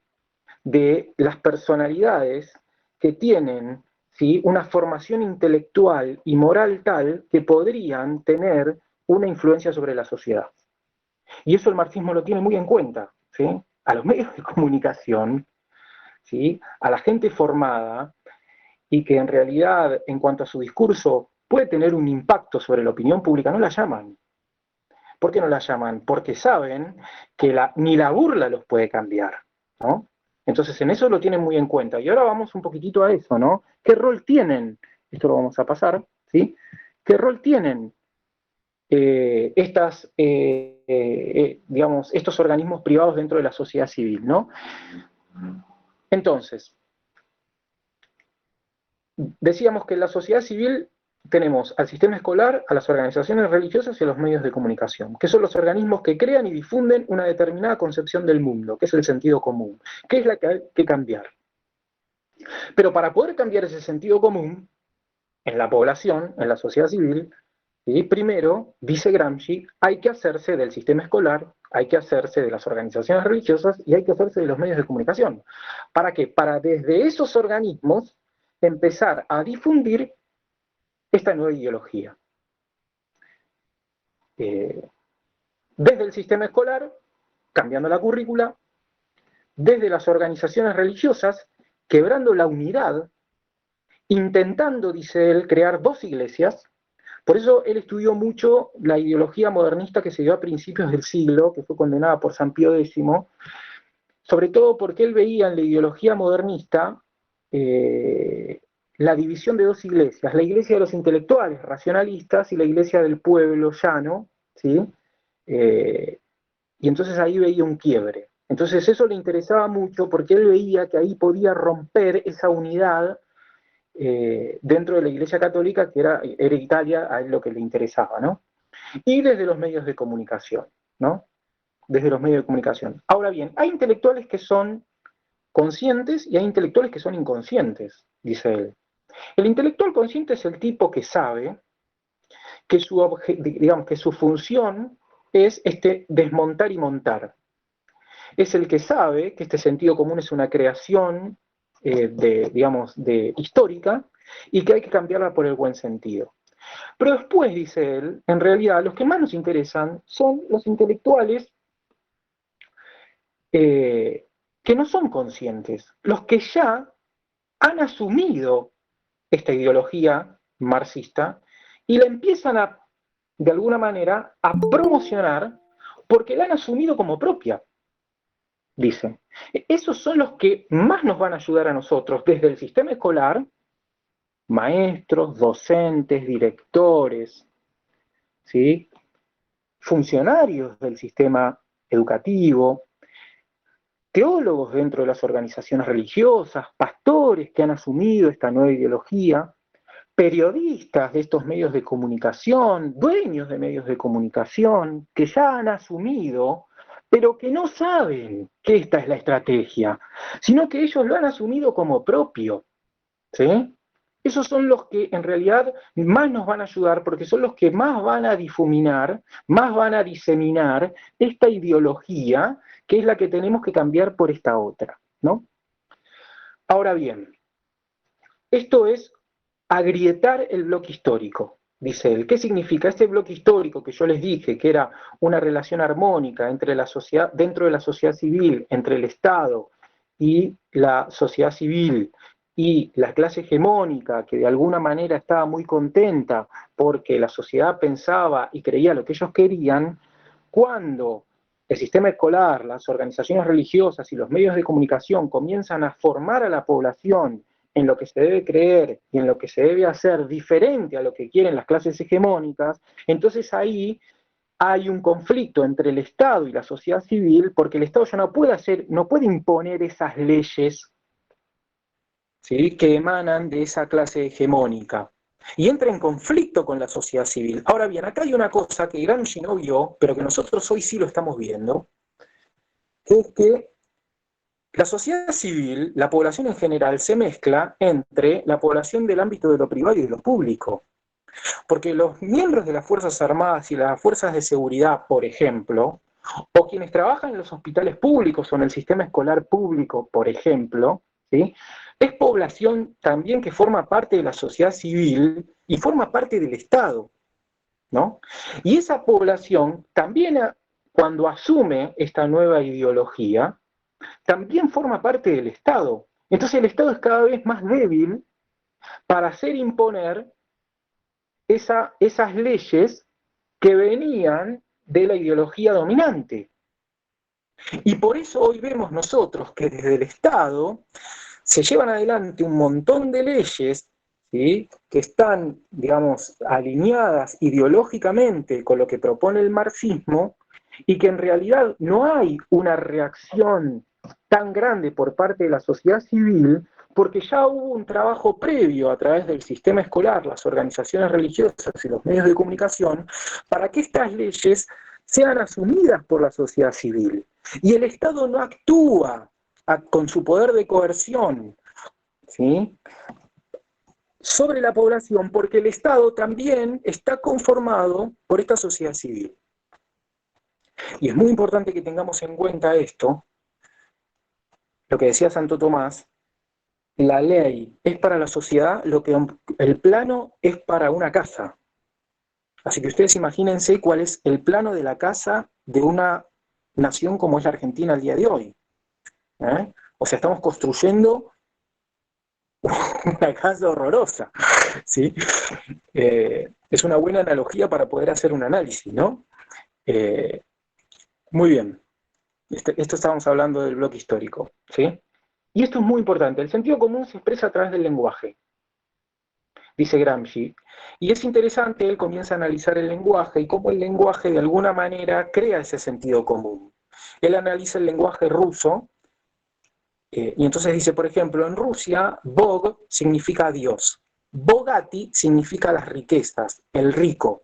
de las personalidades que tienen, ¿sí?, una formación intelectual y moral tal que podrían tener una influencia sobre la sociedad. Y eso el marxismo lo tiene muy en cuenta, ¿sí? A los medios de comunicación, ¿sí?, a la gente formada y que en realidad, en cuanto a su discurso, puede tener un impacto sobre la opinión pública, no la llaman. ¿Por qué no la llaman? Porque saben que ni la burla los puede cambiar, ¿no? Entonces en eso lo tienen muy en cuenta. Y ahora vamos un poquitito a eso, ¿no? ¿Qué rol tienen? Esto lo vamos a pasar, ¿sí? ¿Qué rol tienen estos organismos privados dentro de la sociedad civil, ¿no? Entonces, decíamos que en la sociedad civil tenemos al sistema escolar, a las organizaciones religiosas y a los medios de comunicación, que son los organismos que crean y difunden una determinada concepción del mundo, que es el sentido común, que es la que hay que cambiar. Pero para poder cambiar ese sentido común en la población, en la sociedad civil, ¿sí?, primero, dice Gramsci, hay que hacerse del sistema escolar, hay que hacerse de las organizaciones religiosas y hay que hacerse de los medios de comunicación. ¿Para qué? Para desde esos organismos empezar a difundir esta nueva ideología. Desde el sistema escolar, cambiando la currícula, desde las organizaciones religiosas, quebrando la unidad, intentando, dice él, crear dos iglesias. Por eso él estudió mucho la ideología modernista que se dio a principios del siglo, que fue condenada por San Pío X, sobre todo porque él veía en la ideología modernista la división de dos iglesias, la iglesia de los intelectuales racionalistas y la iglesia del pueblo llano, ¿sí? Y entonces ahí veía un quiebre. Entonces eso le interesaba mucho porque él veía que ahí podía romper esa unidad dentro de la Iglesia Católica, que era hereditaria, a él lo que le interesaba, ¿no? Y desde los medios de comunicación, ¿no? Desde los medios de comunicación. Ahora bien, hay intelectuales que son conscientes y hay intelectuales que son inconscientes, dice él. El intelectual consciente es el tipo que sabe que su función es desmontar y montar. Es el que sabe que este sentido común es una creación histórica y que hay que cambiarla por el buen sentido. Pero después, dice él, en realidad los que más nos interesan son los intelectuales que no son conscientes, los que ya han asumido esta ideología marxista y la empiezan de alguna manera, a promocionar porque la han asumido como propia, dice. Esos son los que más nos van a ayudar a nosotros, desde el sistema escolar, maestros, docentes, directores, ¿sí?, funcionarios del sistema educativo, teólogos dentro de las organizaciones religiosas, pastores que han asumido esta nueva ideología, periodistas de estos medios de comunicación, dueños de medios de comunicación, que ya han asumido pero que no saben que esta es la estrategia, sino que ellos lo han asumido como propio, ¿sí? Esos son los que en realidad más nos van a ayudar porque son los que más van a difuminar, más van a diseminar esta ideología que es la que tenemos que cambiar por esta otra, ¿no? Ahora bien, esto es agrietar el bloque histórico, dice él. ¿Qué significa? Este bloque histórico que yo les dije, que era una relación armónica entre la sociedad, dentro de la sociedad civil, entre el Estado y la sociedad civil, y la clase hegemónica, que de alguna manera estaba muy contenta porque la sociedad pensaba y creía lo que ellos querían, cuando el sistema escolar, las organizaciones religiosas y los medios de comunicación comienzan a formar a la población en lo que se debe creer y en lo que se debe hacer diferente a lo que quieren las clases hegemónicas, entonces ahí hay un conflicto entre el Estado y la sociedad civil, porque el Estado ya no puede imponer esas leyes, ¿sí?, que emanan de esa clase hegemónica, y entra en conflicto con la sociedad civil. Ahora bien, acá hay una cosa que Gramsci no vio, pero que nosotros hoy sí lo estamos viendo, que es que la sociedad civil, la población en general, se mezcla entre la población del ámbito de lo privado y de lo público. Porque los miembros de las Fuerzas Armadas y las fuerzas de seguridad, por ejemplo, o quienes trabajan en los hospitales públicos o en el sistema escolar público, por ejemplo, ¿sí?, es población también que forma parte de la sociedad civil y forma parte del Estado, ¿no? Y esa población también, cuando asume esta nueva ideología, también forma parte del Estado. Entonces el Estado es cada vez más débil para hacer imponer esas leyes que venían de la ideología dominante. Y por eso hoy vemos nosotros que desde el Estado se llevan adelante un montón de leyes, ¿sí?, que están, digamos, alineadas ideológicamente con lo que propone el marxismo, y que en realidad no hay una reacción tan grande por parte de la sociedad civil, porque ya hubo un trabajo previo a través del sistema escolar, las organizaciones religiosas y los medios de comunicación, para que estas leyes sean asumidas por la sociedad civil. Y el Estado no actúa con su poder de coerción, ¿sí?, sobre la población, porque el Estado también está conformado por esta sociedad civil. Y es muy importante que tengamos en cuenta esto, lo que decía Santo Tomás: la ley es para la sociedad lo que el plano es para una casa. Así que ustedes imagínense cuál es el plano de la casa de una nación como es la Argentina al día de hoy. O sea, estamos construyendo una casa horrorosa, ¿sí? Es una buena analogía para poder hacer un análisis, ¿no? Muy bien. Esto estábamos hablando del bloque histórico, ¿sí? Y esto es muy importante. El sentido común se expresa a través del lenguaje, dice Gramsci. Y es interesante, él comienza a analizar el lenguaje y cómo el lenguaje de alguna manera crea ese sentido común. Él analiza el lenguaje ruso, y entonces dice, por ejemplo, en Rusia, Bog significa Dios. Bogati significa las riquezas, el rico,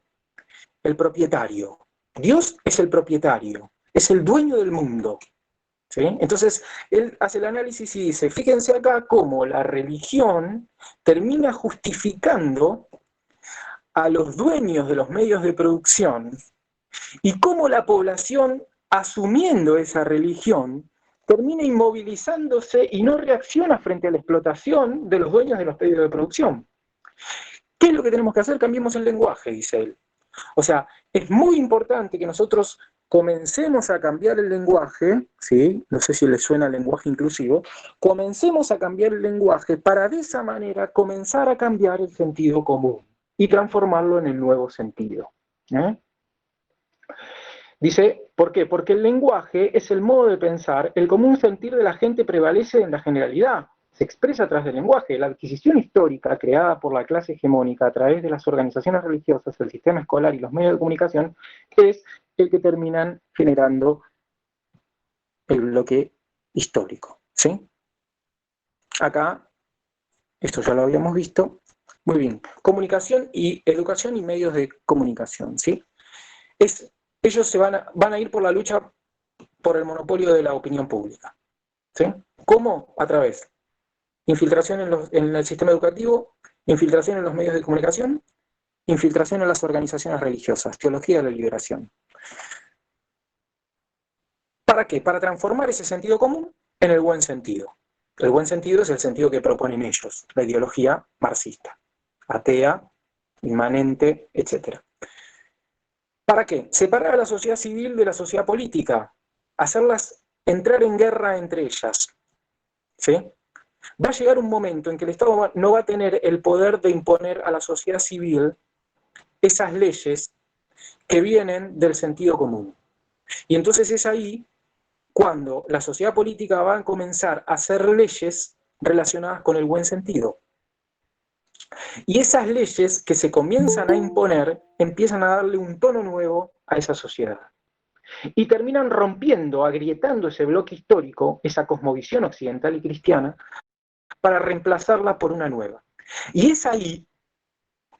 el propietario. Dios es el propietario, es el dueño del mundo, ¿sí? Entonces, él hace el análisis y dice, fíjense acá cómo la religión termina justificando a los dueños de los medios de producción y cómo la población, asumiendo esa religión, termina inmovilizándose y no reacciona frente a la explotación de los dueños de los medios de producción. ¿Qué es lo que tenemos que hacer? Cambiemos el lenguaje, dice él. O sea, es muy importante que nosotros comencemos a cambiar el lenguaje, ¿sí? No sé si les suena el lenguaje inclusivo, comencemos a cambiar el lenguaje para de esa manera comenzar a cambiar el sentido común y transformarlo en el nuevo sentido. Dice, ¿por qué? Porque el lenguaje es el modo de pensar, el común sentir de la gente prevalece en la generalidad, se expresa a través del lenguaje. La adquisición histórica creada por la clase hegemónica a través de las organizaciones religiosas, el sistema escolar y los medios de comunicación es el que terminan generando el bloque histórico, ¿sí? Acá, esto ya lo habíamos visto. Muy bien, comunicación y educación y medios de comunicación, ¿sí? Ellos van a ir por la lucha por el monopolio de la opinión pública. ¿Sí? ¿Cómo? A través infiltración en el sistema educativo, infiltración en los medios de comunicación, infiltración en las organizaciones religiosas, teología de la liberación. ¿Para qué? Para transformar ese sentido común en el buen sentido. El buen sentido es el sentido que proponen ellos, la ideología marxista, atea, inmanente, etc. ¿Para qué? Separar a la sociedad civil de la sociedad política, hacerlas entrar en guerra entre ellas. ¿Sí? Va a llegar un momento en que el Estado no va a tener el poder de imponer a la sociedad civil esas leyes que vienen del sentido común. Y entonces es ahí cuando la sociedad política va a comenzar a hacer leyes relacionadas con el buen sentido. Y esas leyes que se comienzan a imponer empiezan a darle un tono nuevo a esa sociedad. Y terminan rompiendo, agrietando ese bloque histórico, esa cosmovisión occidental y cristiana, para reemplazarla por una nueva. Y es ahí,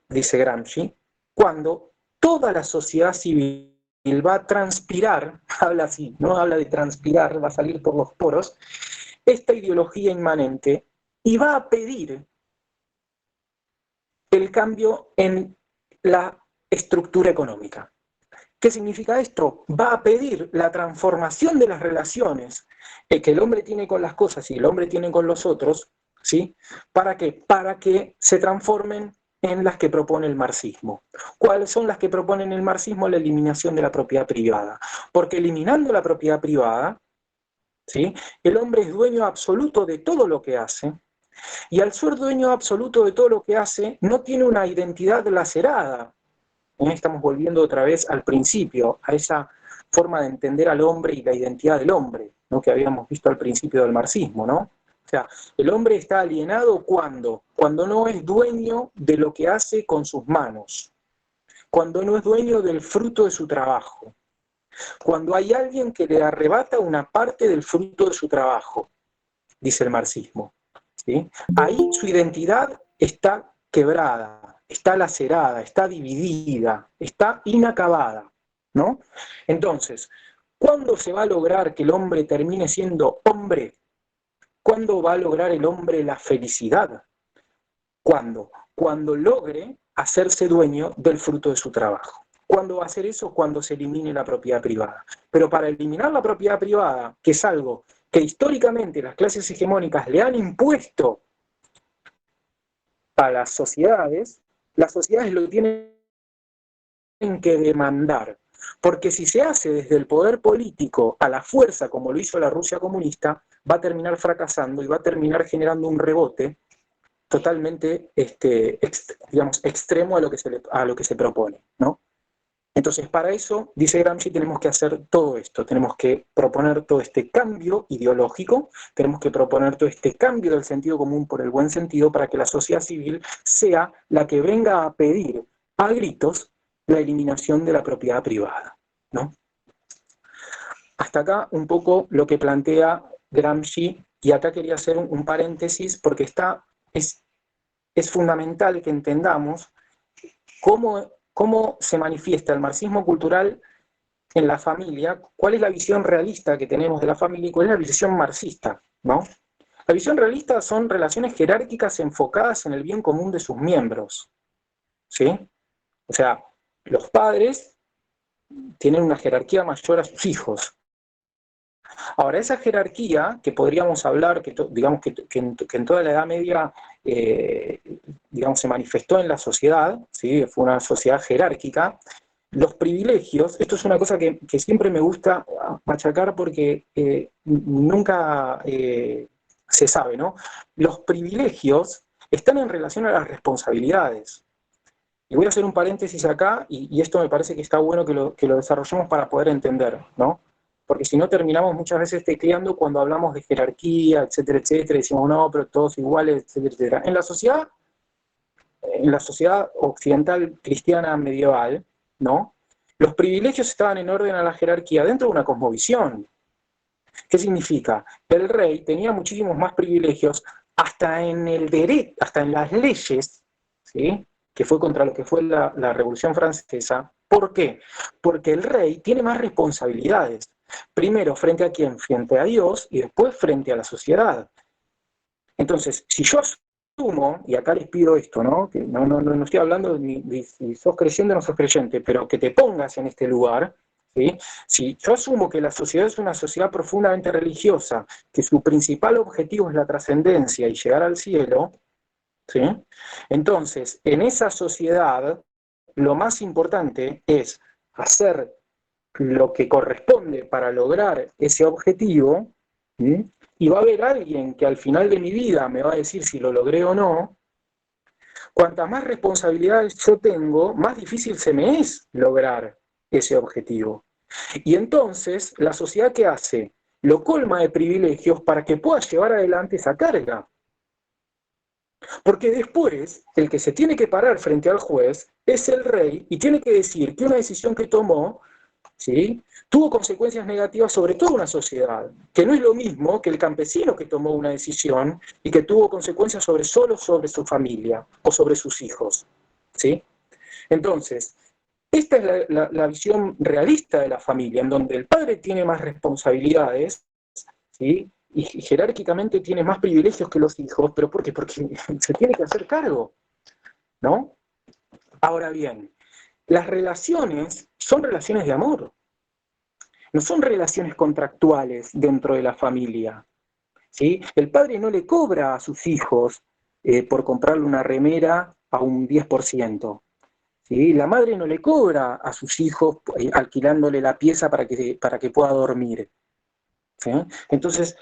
dice Gramsci, cuando toda la sociedad civil va a transpirar, habla así, no habla de transpirar, va a salir por los poros, esta ideología inmanente y va a pedir el cambio en la estructura económica. ¿Qué significa esto? Va a pedir la transformación de las relaciones que el hombre tiene con las cosas y el hombre tiene con los otros, ¿sí? ¿Para qué? Para que se transformen en las que propone el marxismo. ¿Cuáles son las que proponen el marxismo? La eliminación de la propiedad privada. Porque eliminando la propiedad privada, ¿sí? El hombre es dueño absoluto de todo lo que hace, y al ser dueño absoluto de todo lo que hace, no tiene una identidad lacerada. Estamos volviendo otra vez al principio, a esa forma de entender al hombre y la identidad del hombre, ¿no? Que habíamos visto al principio del marxismo, ¿no? O sea, el hombre está alienado cuando no es dueño de lo que hace con sus manos, cuando no es dueño del fruto de su trabajo, cuando hay alguien que le arrebata una parte del fruto de su trabajo, dice el marxismo, ¿sí? Ahí su identidad está quebrada, está lacerada, está dividida, está inacabada, ¿no? Entonces, ¿cuándo se va a lograr que el hombre termine siendo hombre? ¿Cuándo va a lograr el hombre la felicidad? ¿Cuándo? Cuando logre hacerse dueño del fruto de su trabajo. ¿Cuándo va a hacer eso? Cuando se elimine la propiedad privada. Pero para eliminar la propiedad privada, que es algo que históricamente las clases hegemónicas le han impuesto a las sociedades lo tienen que demandar. Porque si se hace desde el poder político a la fuerza, como lo hizo la Rusia comunista, va a terminar fracasando y va a terminar generando un rebote totalmente digamos, extremo a lo que se propone, ¿no? Entonces, para eso, dice Gramsci, tenemos que hacer todo esto, tenemos que proponer todo este cambio ideológico, tenemos que proponer todo este cambio del sentido común por el buen sentido para que la sociedad civil sea la que venga a pedir a gritos la eliminación de la propiedad privada, ¿no? Hasta acá un poco lo que plantea Gramsci, y acá quería hacer un paréntesis porque es fundamental que entendamos cómo se manifiesta el marxismo cultural en la familia, cuál es la visión realista que tenemos de la familia y cuál es la visión marxista, ¿no? La visión realista son relaciones jerárquicas enfocadas en el bien común de sus miembros, ¿sí? O sea, los padres tienen una jerarquía mayor a sus hijos. Ahora, esa jerarquía, que podríamos hablar, digamos que en toda la Edad Media digamos, se manifestó en la sociedad, ¿sí? Fue una sociedad jerárquica, los privilegios, esto es una cosa que siempre me gusta machacar porque nunca se sabe, ¿no? Los privilegios están en relación a las responsabilidades. Y voy a hacer un paréntesis acá, y esto me parece que está bueno que lo desarrollemos para poder entender, ¿no? Porque si no terminamos muchas veces tecleando cuando hablamos de jerarquía, etcétera, etcétera, y decimos, no, pero todos iguales, etcétera, etcétera. En la sociedad occidental cristiana medieval, ¿no? Los privilegios estaban en orden a la jerarquía dentro de una cosmovisión. ¿Qué significa? El rey tenía muchísimos más privilegios hasta en el derecho, hasta en las leyes, ¿sí? Que fue contra lo que fue la Revolución Francesa. ¿Por qué? Porque el rey tiene más responsabilidades. Primero, ¿frente a quién? Frente a Dios y después frente a la sociedad. Entonces, si yo asumo, y acá les pido esto, ¿no? Que no estoy hablando de si sos creyente o no sos creyente, pero que te pongas en este lugar, ¿sí? Si yo asumo que la sociedad es una sociedad profundamente religiosa, que su principal objetivo es la trascendencia y llegar al cielo, ¿sí? Entonces, en esa sociedad, lo más importante es hacer lo que corresponde para lograr ese objetivo, ¿sí? Y va a haber alguien que al final de mi vida me va a decir si lo logré o no. Cuantas más responsabilidades yo tengo, más difícil se me es lograr ese objetivo. Y entonces, la sociedad, ¿qué hace? Lo colma de privilegios para que pueda llevar adelante esa carga. Porque después, el que se tiene que parar frente al juez es el rey y tiene que decir que una decisión que tomó, ¿sí?, tuvo consecuencias negativas sobre toda una sociedad, que no es lo mismo que el campesino que tomó una decisión y que tuvo consecuencias solo sobre su familia o sobre sus hijos, ¿sí? Entonces, esta es la visión realista de la familia, en donde el padre tiene más responsabilidades, ¿sí?, y jerárquicamente tiene más privilegios que los hijos. ¿Pero por qué? Porque se tiene que hacer cargo, ¿no? Ahora bien, las relaciones son relaciones de amor, no son relaciones contractuales dentro de la familia, ¿sí? El padre no le cobra a sus hijos por comprarle una remera a un 10%, ¿sí? La madre no le cobra a sus hijos alquilándole la pieza para que pueda dormir, ¿sí? Entonces,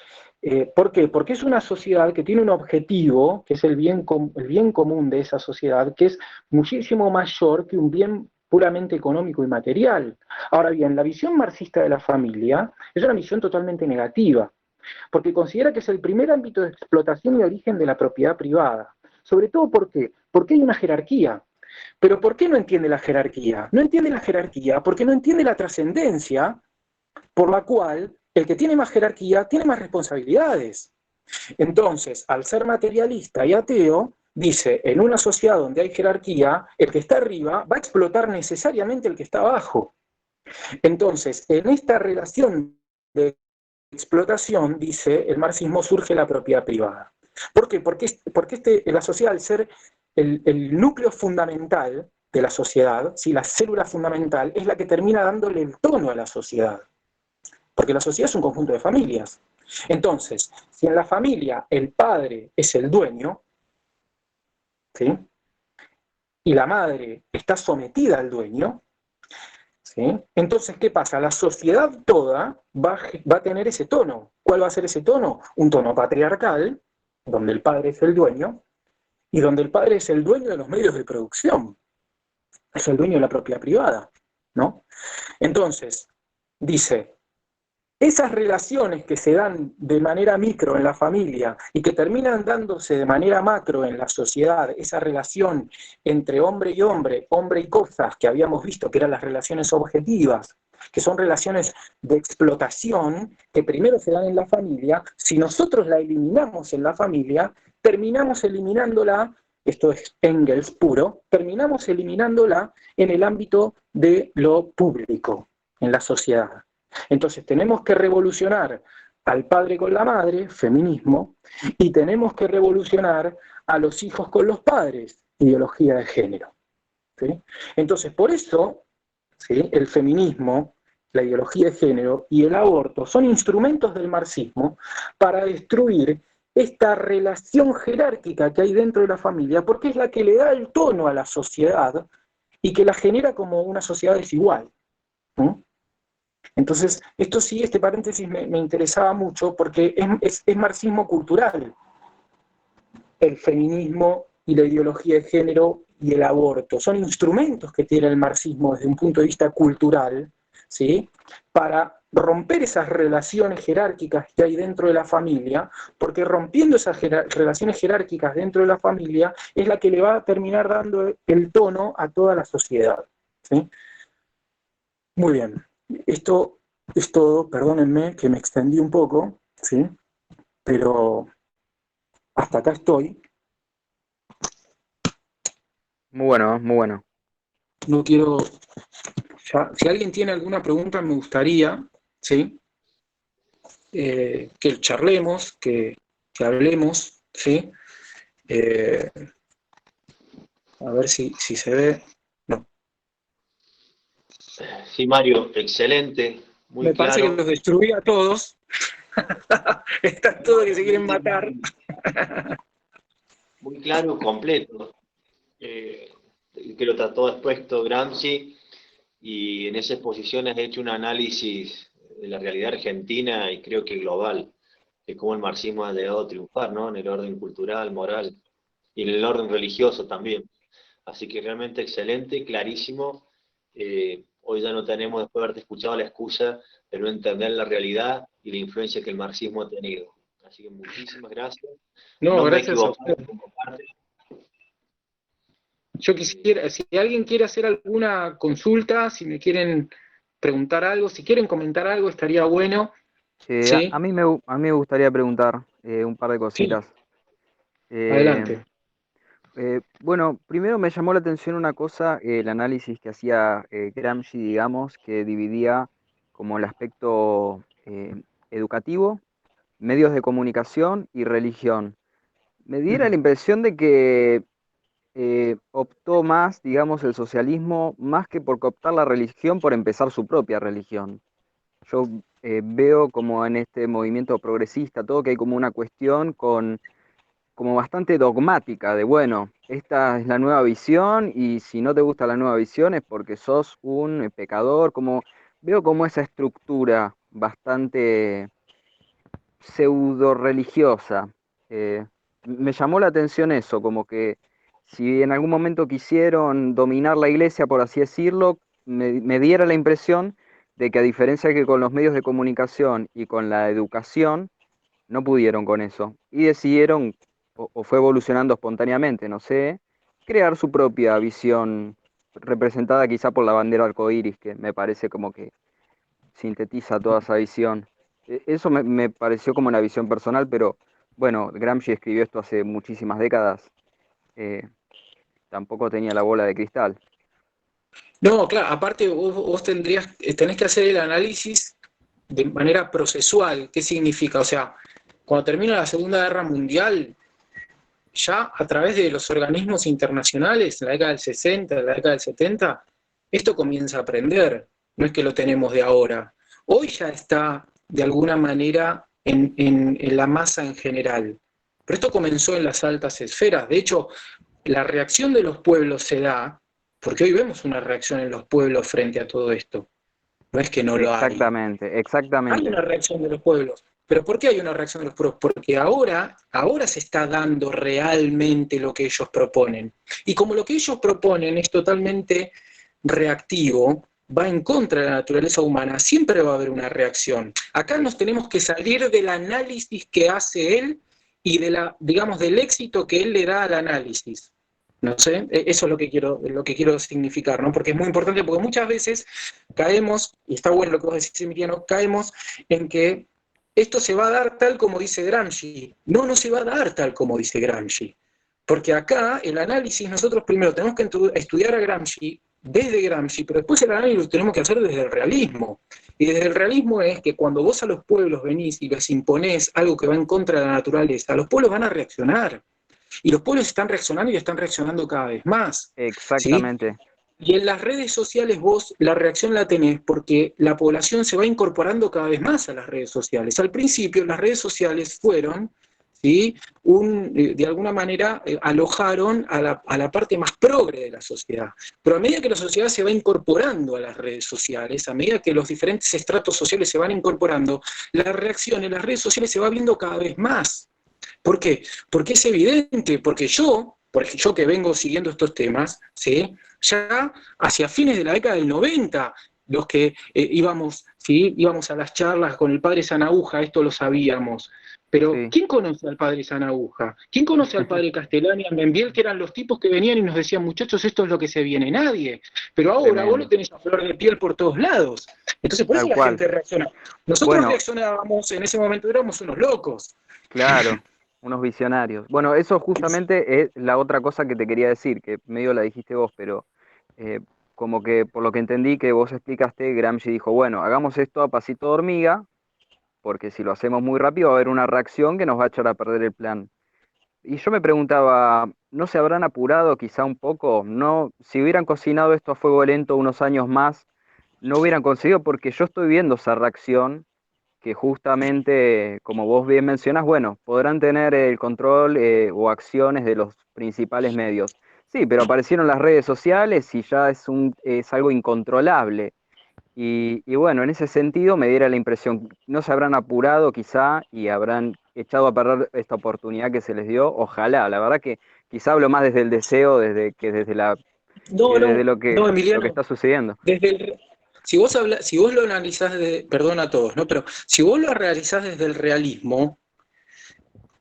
¿por qué? Porque es una sociedad que tiene un objetivo, que es el bien común de esa sociedad, que es muchísimo mayor que un bien puramente económico y material. Ahora bien, la visión marxista de la familia es una visión totalmente negativa, porque considera que es el primer ámbito de explotación y origen de la propiedad privada. Sobre todo, ¿por qué? Porque hay una jerarquía. ¿Pero por qué no entiende la jerarquía? No entiende la jerarquía porque no entiende la trascendencia por la cual el que tiene más jerarquía tiene más responsabilidades. Entonces, al ser materialista y ateo, dice, en una sociedad donde hay jerarquía, el que está arriba va a explotar necesariamente el que está abajo. Entonces, en esta relación de explotación, dice, el marxismo, surge la propiedad privada. ¿Por qué? Porque la sociedad, al ser el núcleo fundamental de la sociedad, ¿sí?, la célula fundamental, es la que termina dándole el tono a la sociedad. Porque la sociedad es un conjunto de familias. Entonces, si en la familia el padre es el dueño, ¿sí?, y la madre está sometida al dueño, ¿sí?, entonces, ¿qué pasa? La sociedad toda va a tener ese tono. ¿Cuál va a ser ese tono? Un tono patriarcal, donde el padre es el dueño, y donde el padre es el dueño de los medios de producción, es el dueño de la propiedad privada, ¿no? Entonces, dice, esas relaciones que se dan de manera micro en la familia y que terminan dándose de manera macro en la sociedad, esa relación entre hombre y cosas que habíamos visto que eran las relaciones objetivas, que son relaciones de explotación que primero se dan en la familia, si nosotros la eliminamos en la familia, terminamos eliminándola, esto es Engels puro, terminamos eliminándola en el ámbito de lo público, en la sociedad. Entonces tenemos que revolucionar al padre con la madre, feminismo, y tenemos que revolucionar a los hijos con los padres, ideología de género, ¿sí? Entonces, por eso, ¿sí?, el feminismo, la ideología de género y el aborto son instrumentos del marxismo para destruir esta relación jerárquica que hay dentro de la familia, porque es la que le da el tono a la sociedad y que la genera como una sociedad desigual, ¿no? Entonces, esto sí, este paréntesis me interesaba mucho porque es marxismo cultural, el feminismo y la ideología de género y el aborto. Son instrumentos que tiene el marxismo desde un punto de vista cultural, ¿sí?, para romper esas relaciones jerárquicas que hay dentro de la familia, porque rompiendo esas relaciones jerárquicas dentro de la familia es la que le va a terminar dando el tono a toda la sociedad, ¿sí? Muy bien. Esto es todo, perdónenme que me extendí un poco, ¿sí?, pero hasta acá estoy. Muy bueno, muy bueno. No quiero, si alguien tiene alguna pregunta me gustaría, ¿sí?, que charlemos, que hablemos, ¿sí? A ver si se ve. No. Sí, Mario, excelente, muy Me parece que claro. los destruí a todos. Están No, todos que se quieren realmente matar. muy claro, completo. Que lo trató expuesto Gramsci y en esa exposición has hecho un análisis de la realidad argentina y creo que global, de cómo el marxismo ha llegado a triunfar, ¿no? En el orden cultural, moral y en el orden religioso también. Así que realmente excelente, clarísimo. Hoy ya no tenemos, después de haberte escuchado, la excusa de no entender la realidad y la influencia que el marxismo ha tenido. Así que muchísimas gracias. No, No me he gracias a equivocado usted. como parte. Yo quisiera, si alguien quiere hacer alguna consulta, si me quieren preguntar algo, si quieren comentar algo, estaría bueno. A, ¿Sí? a mí me gustaría preguntar un par de Sí, cositas. Eh, adelante. bueno, primero me llamó la atención una cosa, el análisis que hacía Gramsci, digamos, que dividía como el aspecto educativo, medios de comunicación y religión. Me diera la Ujú. impresión de que optó más, digamos, el socialismo, más que por cooptar la religión, por empezar su propia religión. Yo veo como en este movimiento progresista, todo que hay como una cuestión como bastante dogmática de, bueno, esta es la nueva visión y si no te gusta la nueva visión es porque sos un pecador, como veo como esa estructura bastante pseudo religiosa. Eh, Me llamó la atención eso, como que si en algún momento quisieron dominar la iglesia, por así decirlo, me diera la impresión de que a diferencia que con los medios de comunicación y con la educación, no pudieron con eso. Y decidieron, o fue evolucionando espontáneamente, no sé, crear su propia visión, representada quizá por la bandera arcoíris, que me parece como que sintetiza toda esa visión. Eso me pareció como una visión personal, pero bueno, Gramsci escribió esto hace muchísimas décadas, eh, tampoco tenía la bola de cristal. No, claro, aparte vos tenés que hacer el análisis de manera procesual. ¿Qué significa? O sea, cuando termina la Segunda Guerra Mundial, ya a través de los organismos internacionales, en la década del 60, en la década del 70, esto comienza a aprender, no es que lo tenemos de ahora. Hoy ya está de alguna manera en la masa en general, pero esto comenzó en las altas esferas. De hecho, la reacción de los pueblos se da, porque hoy vemos una reacción en los pueblos frente a todo esto, no es que no lo hay. Exactamente, Hay exactamente. una reacción de los pueblos. ¿Pero por qué hay una reacción de los pueblos? Porque ahora se está dando realmente lo que ellos proponen. Y como lo que ellos proponen es totalmente reactivo, va en contra de la naturaleza humana, siempre va a haber una reacción. Acá nos tenemos que salir del análisis que hace él y digamos, del éxito que él le da al análisis. No sé, eso es lo que quiero significar, ¿no? Porque es muy importante, porque muchas veces caemos, y está bueno lo que vos decís, Emiliano, caemos en que esto se va a dar tal como dice Gramsci. No, no se va a dar tal como dice Gramsci. Porque acá el análisis, nosotros primero tenemos que estudiar a Gramsci desde Gramsci, pero después el análisis lo tenemos que hacer desde el realismo. Y desde el realismo es que cuando vos a los pueblos venís y les imponés algo que va en contra de la naturaleza, los pueblos van a reaccionar. Y los pueblos están reaccionando y están reaccionando cada vez más. ¿Sí? Exactamente. Y en las redes sociales vos la reacción la tenés porque la población se va incorporando cada vez más a las redes sociales. Al principio las redes sociales fueron, ¿sí? De alguna manera alojaron a la parte más progre de la sociedad. Pero a medida que la sociedad se va incorporando a las redes sociales, a medida que los diferentes estratos sociales se van incorporando, la reacción en las redes sociales se va viendo cada vez más. ¿Por qué? Porque es evidente, porque yo que vengo siguiendo estos temas, ¿sí? Ya hacia fines de la década del 90, los que íbamos, ¿sí? Íbamos a las charlas con el padre Sanaúja, esto lo sabíamos. Pero, Sí, ¿quién conoce al padre Sanaúja? ¿Quién conoce al padre Castellani y a Membiel, que eran los tipos que venían y nos decían, muchachos, esto es lo que se viene? Nadie. Pero ahora vos lo tremendo. tenés a flor de piel por todos lados. Entonces, por eso Tal la cual. gente reacciona. Nosotros Bueno, reaccionábamos, en ese momento éramos unos locos. claro, unos visionarios. Bueno, eso justamente es la otra cosa que te quería decir, que medio la dijiste vos, pero eh, como que por lo que entendí que vos explicaste, Gramsci dijo, bueno, hagamos esto a pasito de hormiga, porque si lo hacemos muy rápido va a haber una reacción que nos va a echar a perder el plan. Y yo me preguntaba, ¿no se habrán apurado quizá un poco? No, si hubieran cocinado esto a fuego lento unos años más, no hubieran conseguido, porque yo estoy viendo esa reacción que justamente, como vos bien mencionas, bueno, podrán tener el control o acciones de los principales medios. Sí, pero aparecieron las redes sociales y ya es algo incontrolable. Y bueno, en ese sentido me diera la impresión, no se habrán apurado quizá y habrán echado a perder esta oportunidad que se les dio. Ojalá, la verdad que quizá hablo más desde el deseo, No, desde no, no, lo que Emiliano. está sucediendo. Si vos lo analizás perdón a todos, ¿no? Pero si vos lo realizás desde el realismo,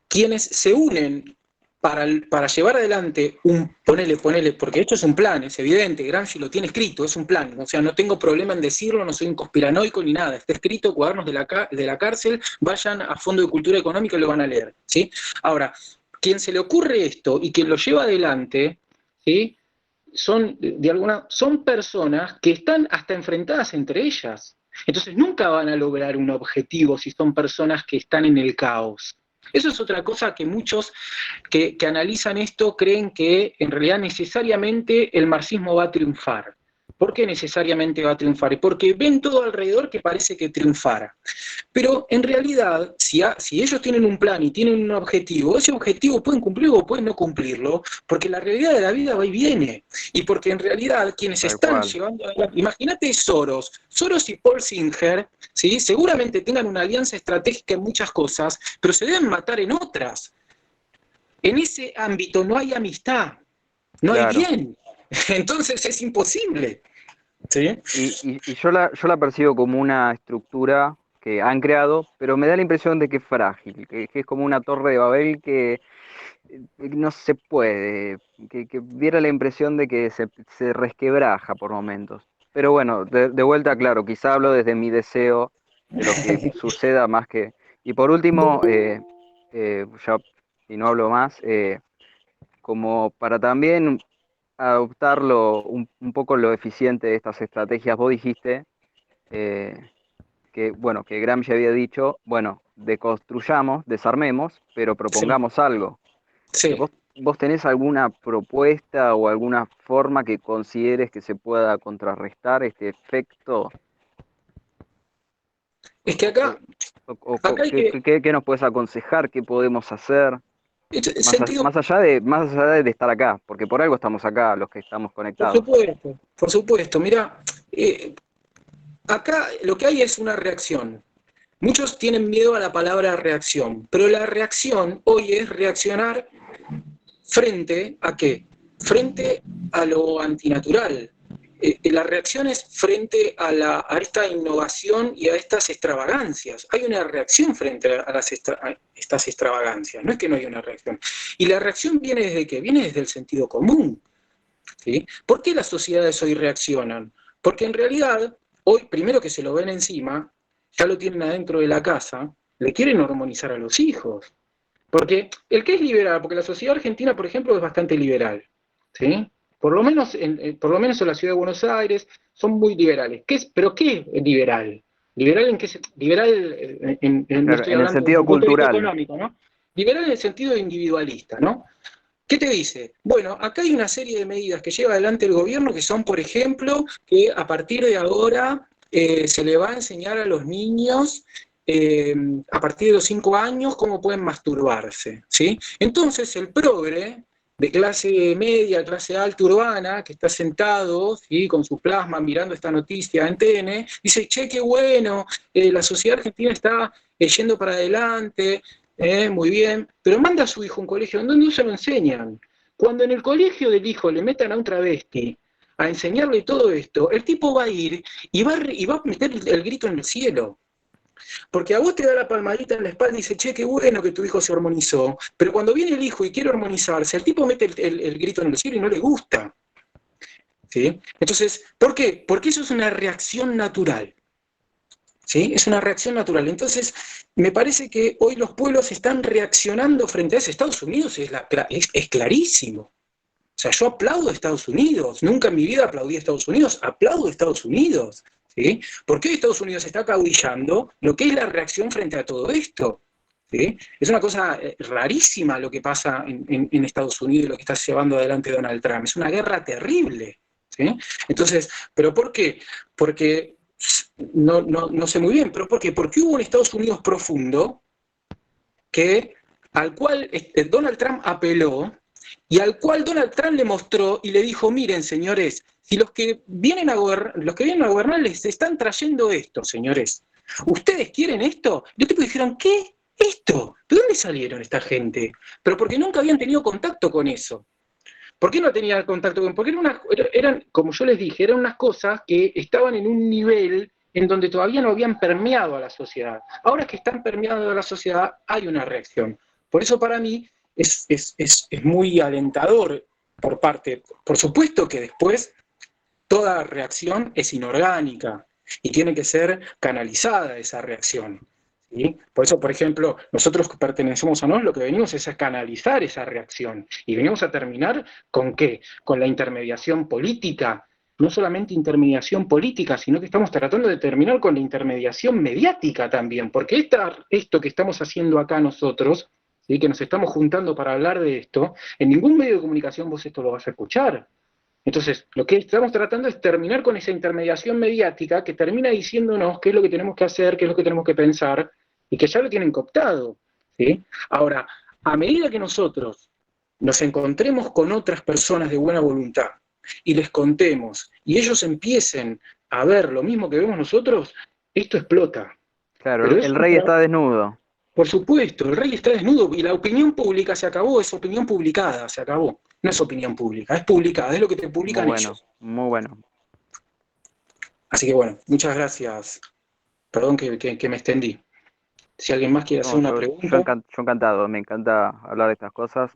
quienes se unen para llevar adelante ponele, porque esto es un plan, es evidente, Gramsci lo tiene escrito, es un plan, o sea, no tengo problema en decirlo, no soy un conspiranoico ni nada, está escrito, cuadernos de la cárcel, vayan a Fondo de Cultura Económica y lo van a leer, ¿sí? Ahora, quien se le ocurre esto y quien lo lleva adelante, ¿sí? Son personas que están hasta enfrentadas entre ellas. Entonces nunca van a lograr un objetivo si son personas que están en el caos. Eso es otra cosa que muchos que analizan esto creen que en realidad necesariamente el marxismo va a triunfar. ¿Por qué necesariamente va a triunfar? Porque ven todo alrededor que parece que triunfara. Pero en realidad, si ellos tienen un plan y tienen un objetivo, ese objetivo pueden cumplirlo o pueden no cumplirlo, porque la realidad de la vida va y viene. Y porque en realidad quienes Tal están cual. llevando adelante, imagínate Soros y Paul Singer, ¿sí? Seguramente tengan una alianza estratégica en muchas cosas, pero se deben matar en otras. En ese ámbito no hay amistad, no hay Claro. bien. Entonces es imposible. ¿Sí? Y yo la percibo como una estructura que han creado, pero me da la impresión de que es frágil, que es como una torre de Babel que no se puede, que diera la impresión de que se resquebraja por momentos. Pero bueno, de vuelta, claro, quizá hablo desde mi deseo de lo que suceda más que... Y por último, ya, y no hablo más, como para también adoptarlo un poco lo eficiente de estas estrategias. Vos dijiste bueno, que Gramsci había dicho, bueno, deconstruyamos, desarmemos, pero propongamos algo. Sí. ¿Vos tenés alguna propuesta o alguna forma que consideres que se pueda contrarrestar este efecto? Es que acá hay que... ¿Qué nos puedes aconsejar? ¿Qué podemos hacer? Sentido, Más allá de estar acá, porque por algo estamos acá, los que estamos conectados. por supuesto. Mira, acá lo que hay es una reacción. Muchos tienen miedo a la palabra reacción, pero la reacción hoy es reaccionar frente a ¿qué? Frente a lo antinatural. La reacción es frente a esta innovación y a estas extravagancias. Hay una reacción frente a estas extravagancias, no es que no haya una reacción. Y la reacción viene desde ¿qué? Viene desde el sentido común. ¿Sí? ¿Por qué las sociedades hoy reaccionan? Porque en realidad, hoy, primero que se lo ven encima, ya lo tienen adentro de la casa, le quieren hormonizar a los hijos. Porque el que es liberal, porque la sociedad argentina, por ejemplo, es bastante liberal, ¿sí? Por lo menos en la ciudad de Buenos Aires son muy liberales. ¿Pero qué es liberal? ¿Liberal en qué liberal no estoy En el hablando sentido desde un punto de vista cultural. económico, ¿no? Liberal en el sentido individualista, ¿no? ¿Qué te dice? Bueno, acá hay una serie de medidas que lleva adelante el gobierno que son, por ejemplo, que a partir de ahora se le va a enseñar a los niños a partir de los 5 años cómo pueden masturbarse, ¿sí? Entonces el progre de clase media, clase alta urbana, que está sentado, ¿sí? Con su plasma mirando esta noticia en TN, dice, che, qué bueno, la sociedad argentina está yendo para adelante, muy bien, pero manda a su hijo a un colegio donde no se lo enseñan. Cuando en el colegio del hijo le metan a un travesti a enseñarle todo esto, el tipo va a ir y va a meter el grito en el cielo. Porque a vos te da la palmadita en la espalda y dice, che, qué bueno que tu hijo se hormonizó, pero cuando viene el hijo y quiere hormonizarse, el tipo mete el grito en el cielo y no le gusta. ¿Sí? Entonces, ¿por qué? Porque eso es una reacción natural. ¿Sí? Es una reacción natural. Entonces, me parece que hoy los pueblos están reaccionando frente a eso. Estados Unidos es clarísimo. O sea, yo aplaudo a Estados Unidos. Nunca en mi vida aplaudí a Estados Unidos. Aplaudo a Estados Unidos. ¿sí? Porque hoy Estados Unidos está acaudillando lo que es la reacción frente a todo esto. ¿Sí? Es una cosa rarísima lo que pasa en Estados Unidos y lo que está llevando adelante Donald Trump. Es una guerra terrible. ¿Sí? Entonces, ¿pero por qué? Porque, no sé muy bien, pero ¿por qué? Porque hubo un Estados Unidos profundo al cual Donald Trump apeló y al cual Donald Trump le mostró y le dijo, miren, señores, si los que vienen a gobernar les están trayendo esto, señores, ¿ustedes quieren esto? Y los tipos dijeron, ¿qué? ¿Esto? ¿De dónde salieron esta gente? Pero porque nunca habían tenido contacto con eso. ¿Por qué no tenían contacto con eso? Porque eran, como yo les dije, eran unas cosas que estaban en un nivel en donde todavía no habían permeado a la sociedad. Ahora que están permeando a la sociedad, hay una reacción. Por eso para mí es muy alentador por supuesto que después toda reacción es inorgánica y tiene que ser canalizada esa reacción. ¿Sí? Por eso, por ejemplo, nosotros que pertenecemos a NOS, lo que venimos es a canalizar esa reacción. Y venimos a terminar ¿con qué? Con la intermediación política. No solamente intermediación política, sino que estamos tratando de terminar con la intermediación mediática también. Porque esto que estamos haciendo acá nosotros, ¿sí? Que nos estamos juntando para hablar de esto, en ningún medio de comunicación vos esto lo vas a escuchar. Entonces, lo que estamos tratando es terminar con esa intermediación mediática que termina diciéndonos qué es lo que tenemos que hacer, qué es lo que tenemos que pensar, y que ya lo tienen cooptado, ¿sí? Ahora, a medida que nosotros nos encontremos con otras personas de buena voluntad y les contemos, y ellos empiecen a ver lo mismo que vemos nosotros, esto explota. Claro, el rey está desnudo. Por supuesto, el rey está desnudo y la opinión pública se acabó, es opinión publicada, se acabó. No es opinión pública, es publicada, es lo que te publican ellos. Muy bueno. Así que bueno, muchas gracias. Perdón que me extendí. Si alguien más quiere hacer una pregunta. Yo encantado, me encanta hablar de estas cosas.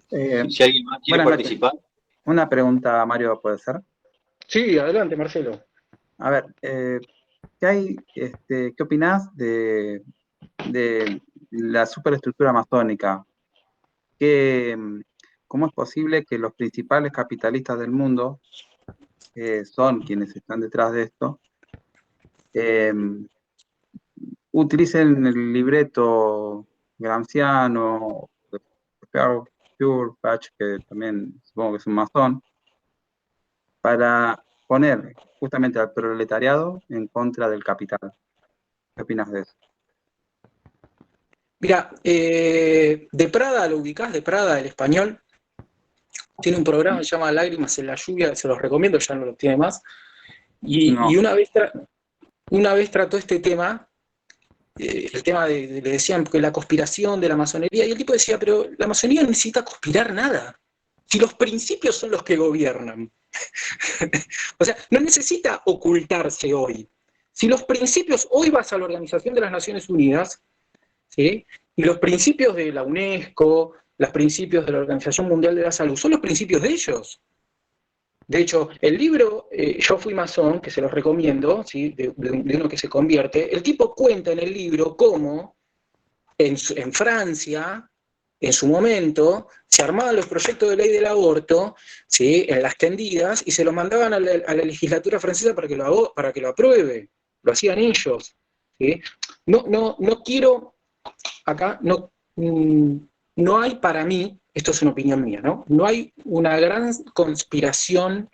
Si alguien más quiere participar. Una pregunta, Mario, ¿puede ser? Sí, adelante, Marcelo. A ver, ¿qué opinás de la superestructura masónica? ¿Cómo es posible que los principales capitalistas del mundo, son quienes están detrás de esto, utilicen el libreto gramsciano, Pure-Patch, que también supongo que es un masón, para poner justamente al proletariado en contra del capital? ¿Qué opinas de eso? Mira, De Prada, ¿lo ubicás? De Prada, el español, tiene un programa que se llama Lágrimas en la lluvia, se los recomiendo, ya no lo tiene más, y una vez trató este tema, el tema le decían que la conspiración de la masonería, y el tipo decía, pero la masonería no necesita conspirar nada, si los principios son los que gobiernan. O sea, no necesita ocultarse hoy. Si los principios, hoy vas a la Organización de las Naciones Unidas, ¿sí? Y los principios de la UNESCO, los principios de la Organización Mundial de la Salud, son los principios de ellos. De hecho, el libro Yo fui masón, que se los recomiendo, ¿sí? de uno que se convierte, el tipo cuenta en el libro cómo en Francia, en su momento, se armaban los proyectos de ley del aborto, ¿sí? En las tendidas, y se los mandaban a la legislatura francesa para que lo apruebe. Lo hacían ellos. ¿Sí? No quiero, acá, no hay para mí, esto es una opinión mía, no hay una gran conspiración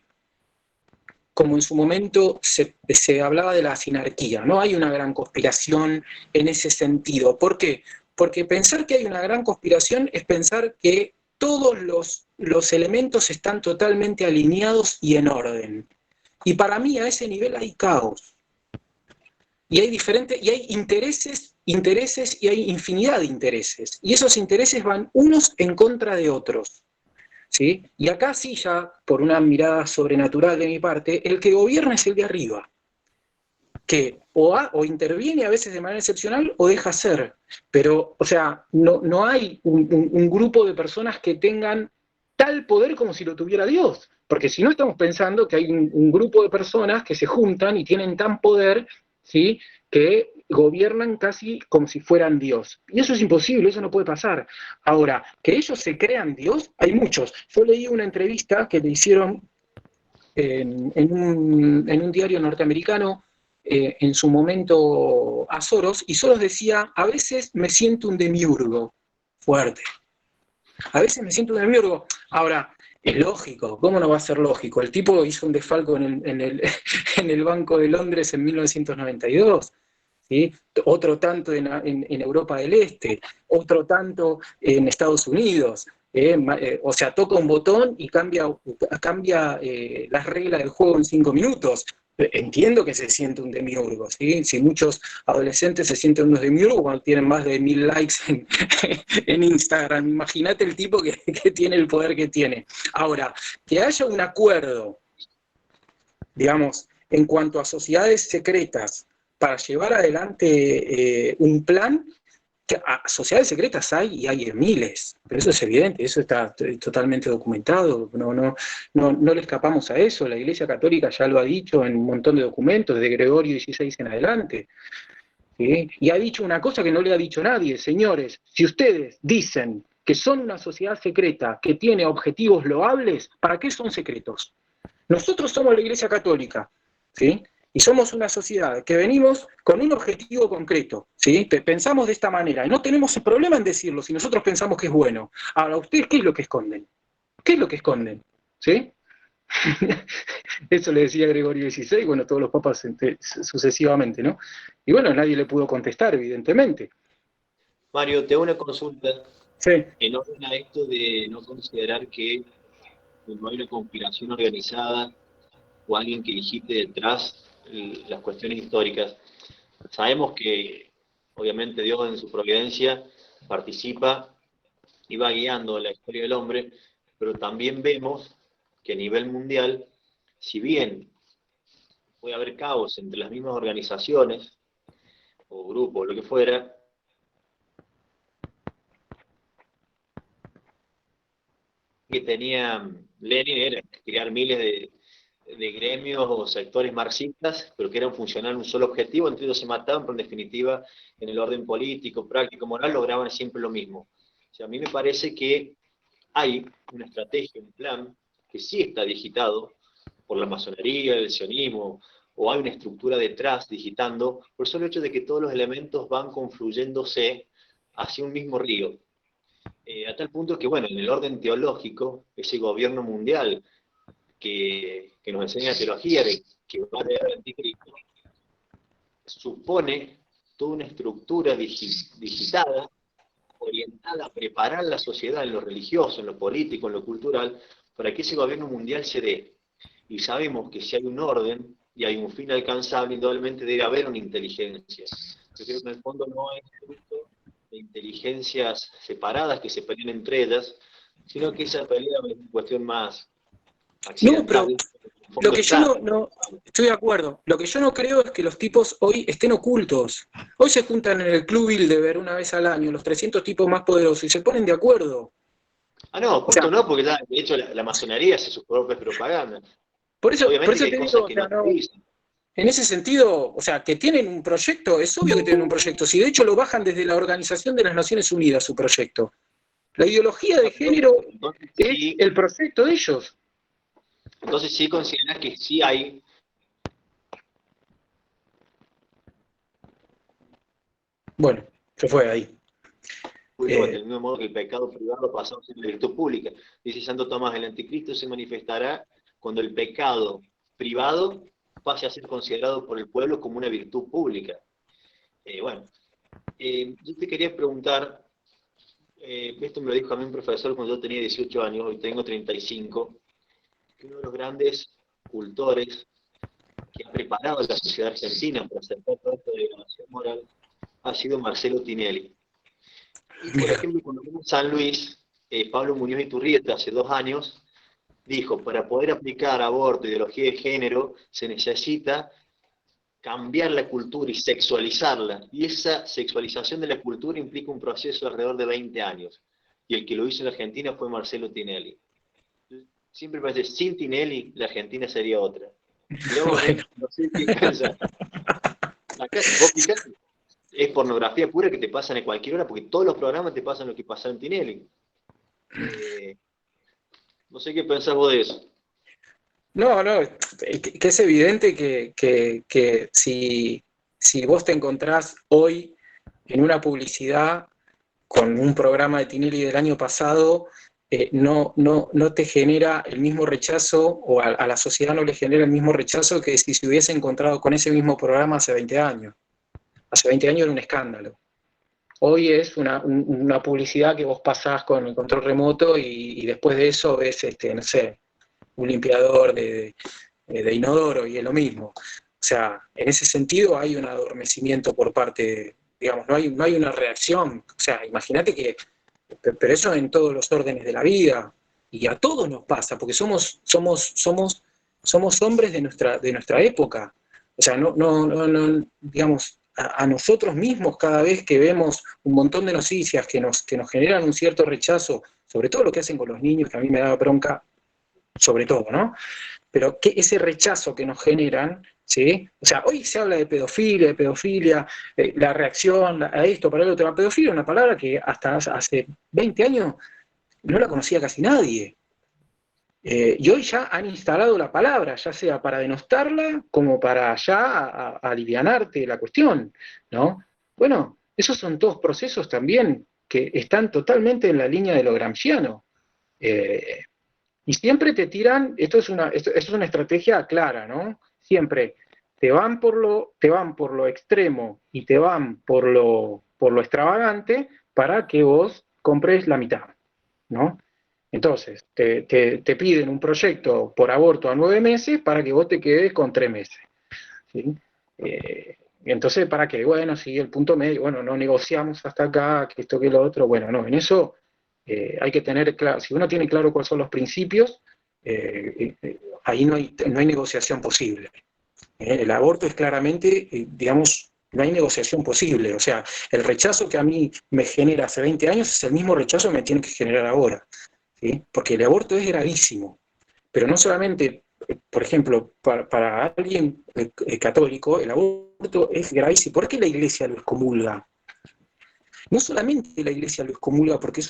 como en su momento se hablaba de la sinarquía, no hay una gran conspiración en ese sentido. ¿Por qué? Porque pensar que hay una gran conspiración es pensar que todos los elementos están totalmente alineados y en orden. Y para mí a ese nivel hay caos. Y hay intereses y hay infinidad de intereses. Y esos intereses van unos en contra de otros. ¿Sí? Y acá sí, ya por una mirada sobrenatural de mi parte, el que gobierna es el de arriba, que o interviene a veces de manera excepcional o deja ser. Pero, o sea, no hay un grupo de personas que tengan tal poder como si lo tuviera Dios. Porque si no, estamos pensando que hay un grupo de personas que se juntan y tienen tan poder, ¿sí?, que gobiernan casi como si fueran Dios. Y eso es imposible, eso no puede pasar. Ahora, que ellos se crean Dios, hay muchos. Yo leí una entrevista que le hicieron en un diario norteamericano, en su momento a Soros, y Soros decía, a veces me siento un demiurgo fuerte. A veces me siento un demiurgo. Ahora, es lógico, ¿cómo no va a ser lógico? El tipo hizo un desfalco en el Banco de Londres en 1992. ¿Sí? Otro tanto en Europa del Este, otro tanto en Estados Unidos. O sea, toca un botón y cambia las reglas del juego en 5 minutos. Entiendo que se siente un demiurgo, ¿sí? Si muchos adolescentes se sienten unos demiurgos cuando tienen más de 1000 likes en Instagram, imagínate el tipo que tiene el poder que tiene. Ahora, que haya un acuerdo, digamos, en cuanto a sociedades secretas, para llevar adelante un plan, que sociedades secretas hay y hay en miles, pero eso es evidente, eso está totalmente documentado, no le escapamos a eso, la Iglesia Católica ya lo ha dicho en un montón de documentos, de Gregorio XVI en adelante, ¿sí? Y ha dicho una cosa que no le ha dicho nadie, señores, si ustedes dicen que son una sociedad secreta que tiene objetivos loables, ¿para qué son secretos? Nosotros somos la Iglesia Católica, ¿sí? Y somos una sociedad que venimos con un objetivo concreto, ¿sí? Pensamos de esta manera, y no tenemos problema en decirlo si nosotros pensamos que es bueno. Ahora, ¿ustedes qué es lo que esconden? ¿Qué es lo que esconden? ¿Sí? Eso le decía Gregorio XVI, bueno, todos los papas sucesivamente, ¿no? Y bueno, nadie le pudo contestar, evidentemente. Mario, te hago una consulta. Sí. En orden a esto de no considerar que no hay una conspiración organizada o alguien que digite detrás las cuestiones históricas. Sabemos que, obviamente, Dios en su providencia participa y va guiando la historia del hombre, pero también vemos que a nivel mundial, si bien puede haber caos entre las mismas organizaciones o grupos, lo que fuera, que tenía Lenin era crear miles de gremios o sectores marxistas, pero que eran funcionar un solo objetivo, entre ellos se mataban, pero en definitiva, en el orden político, práctico, moral, lograban siempre lo mismo. O sea, a mí me parece que hay una estrategia, un plan, que sí está digitado por la masonería, el sionismo, o hay una estructura detrás digitando, por el solo hecho de que todos los elementos van confluyéndose hacia un mismo río. A tal punto que, bueno, en el orden teológico, ese gobierno mundial que nos enseña teología, que va a leer el anticristo, supone toda una estructura digitada, orientada a preparar la sociedad en lo religioso, en lo político, en lo cultural, para que ese gobierno mundial se dé. Y sabemos que si hay un orden y hay un fin alcanzable, indudablemente debe haber una inteligencia. Yo creo que en el fondo no es fruto de inteligencias separadas que se peleen entre ellas, sino que esa pelea es una cuestión más accidental. No, pero lo que yo no estoy de acuerdo. Lo que yo no creo es que los tipos hoy estén ocultos. Hoy se juntan en el Club Bilderberg una vez al año, los 300 tipos más poderosos, y se ponen de acuerdo. No, justo no, porque ya, de hecho la masonería hace sus propias propagandas. Por eso obviamente te digo, en ese sentido, o sea, que tienen un proyecto, es obvio que tienen un proyecto, si de hecho lo bajan desde la Organización de las Naciones Unidas, su proyecto. La ideología de género es el proyecto de ellos. Entonces sí consideras que sí hay... Bueno, se fue ahí. Del mismo modo que el pecado privado pasó a ser la virtud pública. Dice Santo Tomás, el anticristo se manifestará cuando el pecado privado pase a ser considerado por el pueblo como una virtud pública. Yo te quería preguntar, esto me lo dijo a mí un profesor cuando yo tenía 18 años, hoy tengo 35, que uno de los grandes cultores que ha preparado a la sociedad argentina para aceptar todo esto de degradación moral ha sido Marcelo Tinelli. Y, por ejemplo, cuando vimos San Luis, Pablo Muñoz Iturrieta, hace 2 años, dijo, para poder aplicar aborto, ideología de género, se necesita cambiar la cultura y sexualizarla. Y esa sexualización de la cultura implica un proceso de alrededor de 20 años. Y el que lo hizo en Argentina fue Marcelo Tinelli. Siempre parece, sin Tinelli, la Argentina sería otra. Pero bueno, no sé qué piensa. Acá, vos fijate, es pornografía pura que te pasan a cualquier hora, porque todos los programas te pasan lo que pasó en Tinelli. No sé qué pensás vos de eso. No, que es evidente que si vos te encontrás hoy en una publicidad con un programa de Tinelli del año pasado, no te genera el mismo rechazo, o a la sociedad no le genera el mismo rechazo que si se hubiese encontrado con ese mismo programa hace 20 años. Hace 20 años era un escándalo. Hoy es una publicidad que vos pasás con el control remoto y después de eso ves, no sé, un limpiador de inodoro y es lo mismo. O sea, en ese sentido hay un adormecimiento por parte, digamos, no hay una reacción. O sea, imagínate que, pero eso en todos los órdenes de la vida, y a todos nos pasa, porque somos hombres de nuestra época. O sea, digamos, a nosotros mismos cada vez que vemos un montón de noticias que nos generan un cierto rechazo, sobre todo lo que hacen con los niños, que a mí me da bronca, sobre todo, ¿no? Pero que ese rechazo que nos generan, ¿sí? O sea, hoy se habla de pedofilia, la reacción a esto, para el otro. La pedofilia es una palabra que hasta hace 20 años no la conocía casi nadie. Y hoy ya han instalado la palabra, ya sea para denostarla, como para ya alivianarte la cuestión, ¿no? Bueno, esos son todos procesos también que están totalmente en la línea de lo gramsciano. Y siempre te tiran, esto es una estrategia clara, ¿no? Siempre te van por lo extremo y te van por lo extravagante para que vos compres la mitad, ¿no? Entonces, te piden un proyecto por aborto a 9 meses para que vos te quedes con 3 meses, ¿sí? Entonces, ¿para qué? Bueno, sí, el punto medio, bueno, no negociamos hasta acá, que esto, que lo otro, bueno, no, en eso hay que tener claro, si uno tiene claro cuáles son los principios, ahí no hay negociación posible. El aborto es claramente, digamos, no hay negociación posible. O sea, el rechazo que a mí me genera hace 20 años es el mismo rechazo que me tiene que generar ahora, ¿sí? Porque el aborto es gravísimo. Pero no solamente, por ejemplo, para alguien católico, el aborto es gravísimo. ¿Por qué la Iglesia lo excomulga? No solamente la Iglesia lo excomulga porque es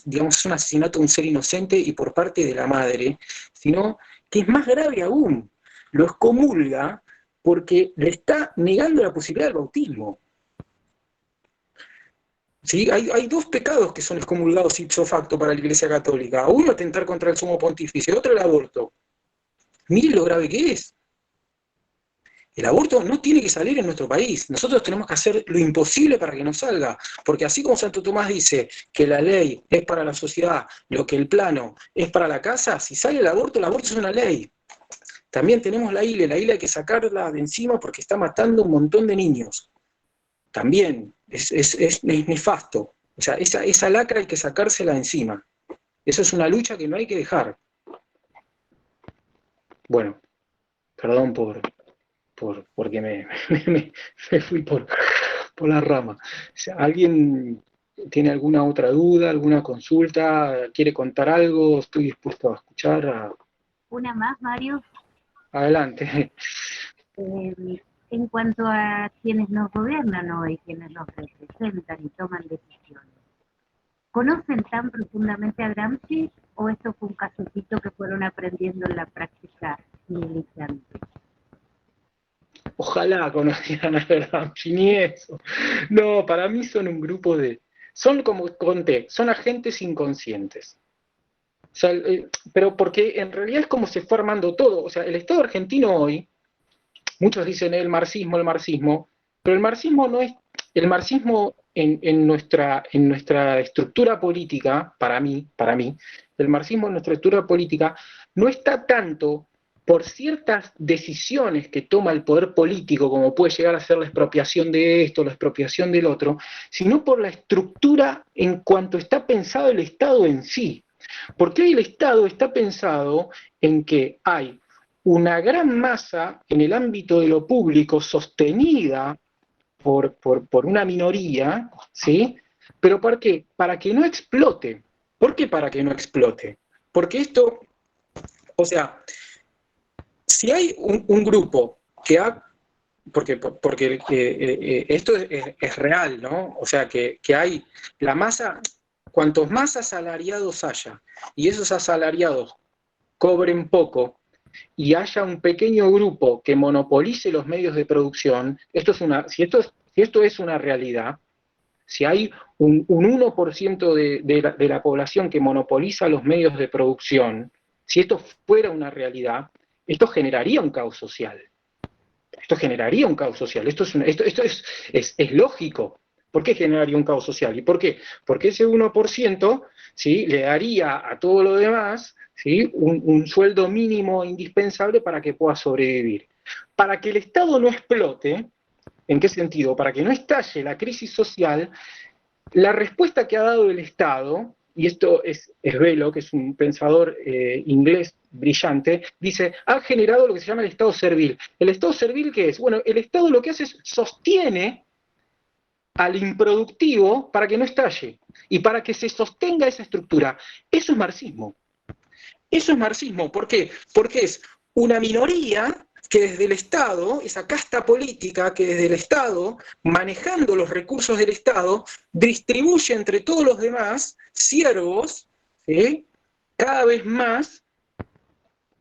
digamos, un asesinato de un ser inocente y por parte de la madre, sino que es más grave aún, lo excomulga porque le está negando la posibilidad del bautismo. ¿Sí? Hay dos pecados que son excomulgados ipso facto para la Iglesia Católica. Uno, atentar contra el sumo pontífice, otro, el aborto. Miren lo grave que es. El aborto no tiene que salir en nuestro país. Nosotros tenemos que hacer lo imposible para que no salga. Porque así como Santo Tomás dice que la ley es para la sociedad, lo que el plano es para la casa, si sale el aborto es una ley. También tenemos la ILE hay que sacarla de encima porque está matando un montón de niños. También es nefasto. O sea, esa lacra hay que sacársela de encima. Eso es una lucha que no hay que dejar. Bueno, perdón porque me fui por la rama. O sea, ¿alguien tiene alguna otra duda, alguna consulta? ¿Quiere contar algo? Estoy dispuesto a escuchar. Una más, Mario. Adelante. En cuanto a quienes nos gobiernan hoy, quienes nos representan y toman decisiones, ¿conocen tan profundamente a Gramsci o esto fue un casecito que fueron aprendiendo en la práctica militante? Ojalá conocieran a Gramsci, ni eso. No, para mí son un grupo son como conté, son agentes inconscientes. O sea, pero porque en realidad es como se fue armando todo. O sea, el Estado argentino hoy, muchos dicen el marxismo, pero el marxismo no es, el marxismo en nuestra estructura política, para mí, el marxismo en nuestra estructura política no está tanto por ciertas decisiones que toma el poder político, como puede llegar a ser la expropiación de esto, la expropiación del otro, sino por la estructura en cuanto está pensado el Estado en sí. Porque hoy el Estado está pensado en que hay una gran masa en el ámbito de lo público sostenida por una minoría, ¿sí? ¿Pero por qué? Para que no explote. ¿Por qué para que no explote? Porque esto, o sea, si hay un grupo que ha... Porque esto es real, ¿no? O sea, que hay la masa... Cuantos más asalariados haya, y esos asalariados cobren poco y haya un pequeño grupo que monopolice los medios de producción, si esto es una realidad, si hay un 1% de la población que monopoliza los medios de producción, si esto fuera una realidad, esto generaría un caos social. Esto generaría un caos social. Esto es lógico. ¿Por qué generaría un caos social? ¿Y por qué? Porque ese 1%, ¿sí?, le daría a todo lo demás, ¿sí?, un sueldo mínimo indispensable para que pueda sobrevivir. Para que el Estado no explote, ¿en qué sentido? Para que no estalle la crisis social, la respuesta que ha dado el Estado, y esto es Velo, que es un pensador inglés brillante, dice, ha generado lo que se llama el Estado servil. ¿El Estado servil qué es? Bueno, el Estado lo que hace es sostiene al improductivo para que no estalle, y para que se sostenga esa estructura. Eso es marxismo. Eso es marxismo. ¿Por qué? Porque es una minoría que desde el Estado, esa casta política que desde el Estado, manejando los recursos del Estado, distribuye entre todos los demás siervos, ¿sí?, cada vez más.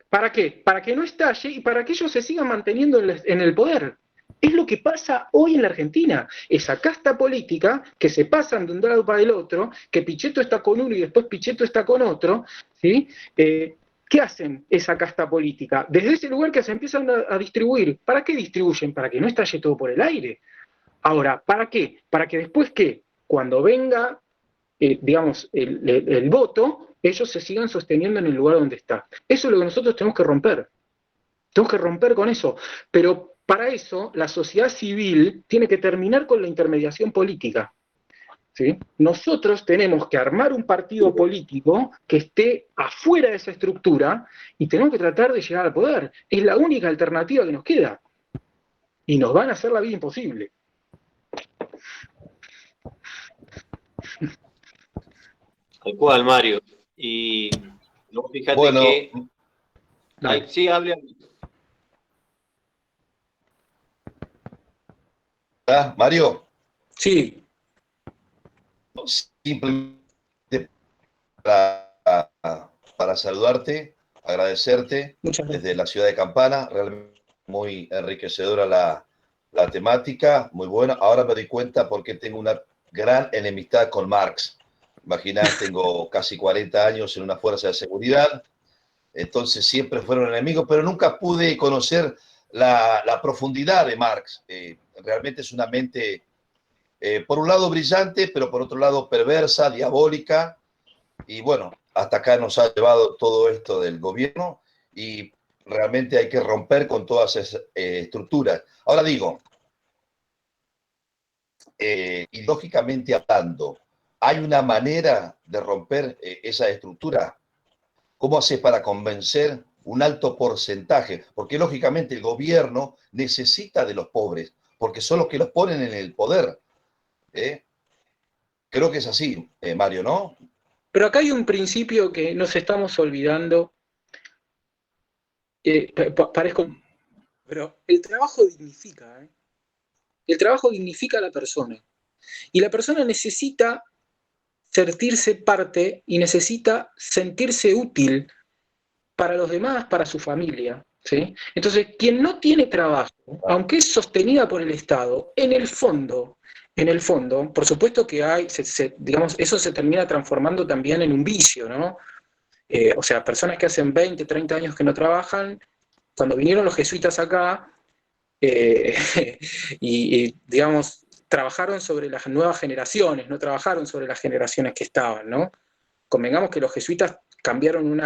¿Para qué? Para que no estalle y para que ellos se sigan manteniendo en el poder. Es lo que pasa hoy en la Argentina. Esa casta política que se pasan de un lado para el otro, que Pichetto está con uno y después Pichetto está con otro, ¿sí? ¿Qué hacen esa casta política? Desde ese lugar que se empiezan a distribuir. ¿Para qué distribuyen? Para que no estalle todo por el aire. Ahora, ¿para qué? Para que después, ¿qué? Cuando venga, digamos, el voto, ellos se sigan sosteniendo en el lugar donde está. Eso es lo que nosotros tenemos que romper. Tenemos que romper con eso. Pero para eso, la sociedad civil tiene que terminar con la intermediación política. ¿Sí? Nosotros tenemos que armar un partido político que esté afuera de esa estructura y tenemos que tratar de llegar al poder. Es la única alternativa que nos queda. Y nos van a hacer la vida imposible. Tal cual, Mario. Y no, fíjate Bueno, que... Ay, sí, hable. ¿Ah, Mario? Sí. Simplemente para saludarte, agradecerte desde la ciudad de Campana, realmente muy enriquecedora la temática, muy buena. Ahora me doy cuenta porque tengo una gran enemistad con Marx. Imaginás, tengo casi 40 años en una fuerza de seguridad, entonces siempre fueron enemigos, pero nunca pude conocer la profundidad de Marx. Realmente es una mente, por un lado brillante, pero por otro lado perversa, diabólica, y bueno, hasta acá nos ha llevado todo esto del gobierno, y realmente hay que romper con todas esas estructuras. Ahora digo, ideológicamente hablando, ¿hay una manera de romper esa estructura? ¿Cómo haces para convencer un alto porcentaje? Porque lógicamente el gobierno necesita de los pobres, porque son los que los ponen en el poder. Creo que es así, Mario, ¿no? Pero acá hay un principio que nos estamos olvidando. Parezco... Pero el trabajo dignifica, ¿eh? El trabajo dignifica a la persona. Y la persona necesita sentirse parte y necesita sentirse útil para los demás, para su familia, ¿sí? Entonces, quien no tiene trabajo, aunque es sostenida por el Estado, en el fondo, por supuesto que hay, digamos, eso se termina transformando también en un vicio, ¿no? O sea, personas que hacen 20, 30 años que no trabajan, cuando vinieron los jesuitas acá, y digamos, trabajaron sobre las nuevas generaciones, no trabajaron sobre las generaciones que estaban, ¿no? Convengamos que los jesuitas cambiaron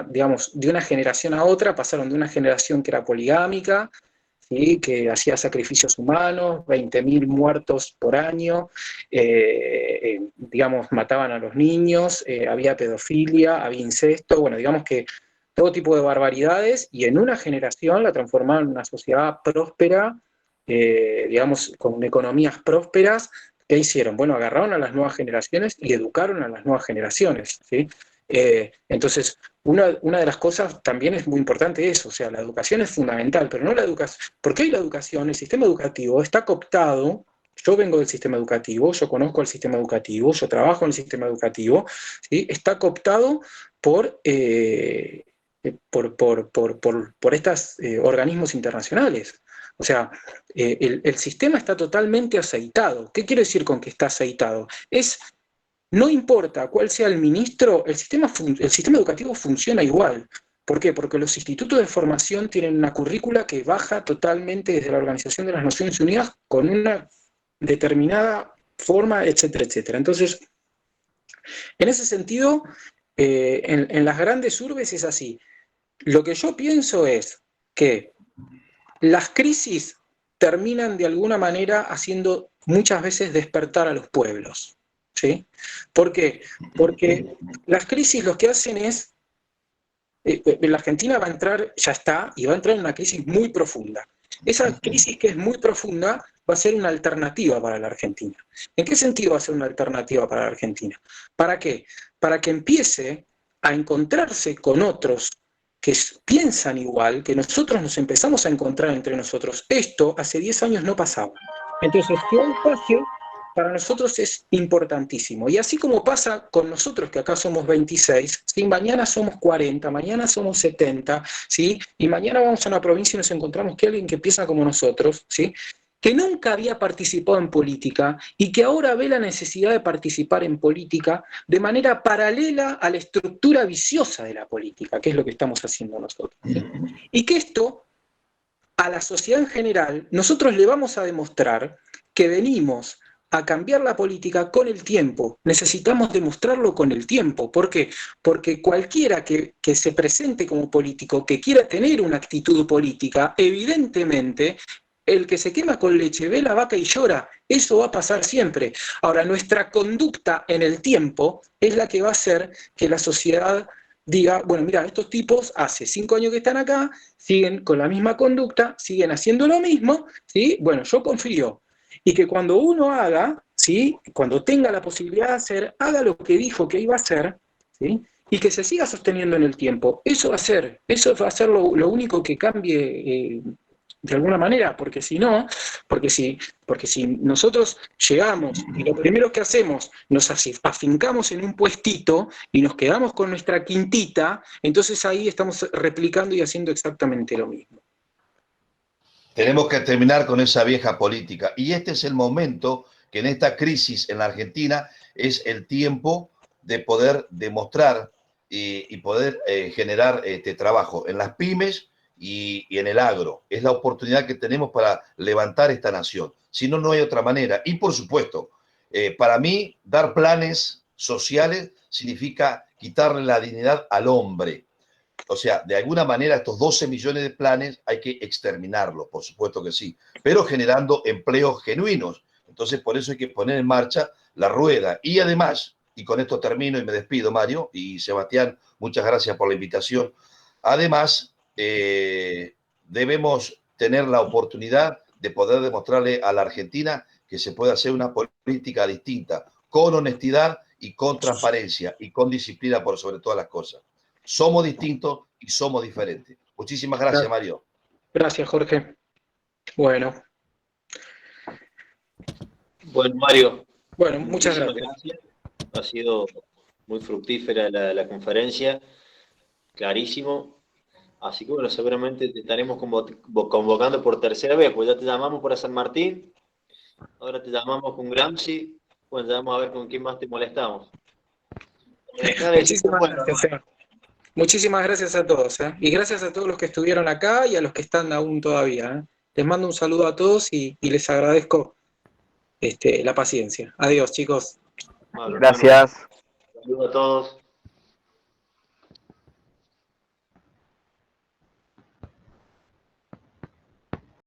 digamos, de una generación a otra, pasaron de una generación que era poligámica, ¿sí?, que hacía sacrificios humanos, 20.000 muertos por año, digamos, mataban a los niños, había pedofilia, había incesto, bueno, digamos que todo tipo de barbaridades, y en una generación la transformaron en una sociedad próspera, digamos, con economías prósperas. ¿Qué hicieron? Bueno, agarraron a las nuevas generaciones y educaron a las nuevas generaciones, ¿sí? Entonces, una de las cosas también es muy importante eso, o sea, la educación es fundamental, pero no la educación, porque hoy la educación, el sistema educativo está cooptado. Yo vengo del sistema educativo, yo conozco el sistema educativo, yo trabajo en el sistema educativo, ¿sí? Está cooptado por por estos organismos internacionales. O sea, el sistema está totalmente aceitado. ¿Qué quiero decir con que está aceitado? No importa cuál sea el ministro, el sistema educativo funciona igual. ¿Por qué? Porque los institutos de formación tienen una currícula que baja totalmente desde la Organización de las Naciones Unidas con una determinada forma, etcétera, etcétera. Entonces, en ese sentido, en las grandes urbes es así. Lo que yo pienso es que las crisis terminan de alguna manera haciendo muchas veces despertar a los pueblos, ¿sí? ¿Por qué? Porque las crisis lo que hacen es, la Argentina va a entrar, ya está, y va a entrar en una crisis muy profunda. Esa crisis que es muy profunda va a ser una alternativa para la Argentina. ¿En qué sentido va a ser una alternativa para la Argentina? ¿Para qué? Para que empiece a encontrarse con otros que piensan igual, que nosotros nos empezamos a encontrar entre nosotros. Esto hace 10 años no pasaba. Entonces, que hoy pase, para nosotros es importantísimo. Y así como pasa con nosotros, que acá somos 26, ¿sí? Mañana somos 40, mañana somos 70, ¿sí? Y mañana vamos a una provincia y nos encontramos que alguien que piensa como nosotros, ¿sí? Que nunca había participado en política y que ahora ve la necesidad de participar en política de manera paralela a la estructura viciosa de la política, que es lo que estamos haciendo nosotros, ¿sí? Y que esto, a la sociedad en general, nosotros le vamos a demostrar que venimos a cambiar la política con el tiempo. Necesitamos demostrarlo con el tiempo. ¿Por qué? Porque cualquiera que se presente como político, que quiera tener una actitud política, evidentemente, el que se quema con leche ve la vaca y llora. Eso va a pasar siempre. Ahora, nuestra conducta en el tiempo es la que va a hacer que la sociedad diga, bueno, mira, estos tipos hace 5 años que están acá, siguen con la misma conducta, siguen haciendo lo mismo, ¿sí? Bueno, yo confío. Y que cuando uno haga, ¿sí? Cuando tenga la posibilidad de hacer, haga lo que dijo que iba a hacer, ¿sí? Y que se siga sosteniendo en el tiempo. Eso va a ser lo único que cambie de alguna manera, porque si nosotros llegamos y lo primero que hacemos, nos afincamos en un puestito y nos quedamos con nuestra quintita, entonces ahí estamos replicando y haciendo exactamente lo mismo. Tenemos que terminar con esa vieja política. Y este es el momento que en esta crisis en la Argentina es el tiempo de poder demostrar y poder generar trabajo en las pymes y en el agro. Es la oportunidad que tenemos para levantar esta nación. Si no, no hay otra manera. Y por supuesto, para mí, dar planes sociales significa quitarle la dignidad al hombre. O sea, de alguna manera estos 12 millones de planes hay que exterminarlos, por supuesto que sí, pero generando empleos genuinos. Entonces, por eso hay que poner en marcha la rueda. Y además, y con esto termino y me despido, Mario y Sebastián, muchas gracias por la invitación. Además, debemos tener la oportunidad de poder demostrarle a la Argentina que se puede hacer una política distinta, con honestidad y con transparencia y con disciplina por sobre todas las cosas. Somos distintos y somos diferentes. Muchísimas gracias, Mario. Gracias, Jorge. Bueno, Mario. Bueno, muchas gracias. Ha sido muy fructífera la conferencia, clarísimo. Así que bueno, seguramente te estaremos convocando por tercera vez, pues ya te llamamos para San Martín, ahora te llamamos con Gramsci, pues ya vamos a ver con quién más te molestamos. Muchísimas gracias a todos, y gracias a todos los que estuvieron acá y a los que están aún todavía. Les mando un saludo a todos y les agradezco la paciencia. Adiós, chicos. Gracias. Saludos a todos.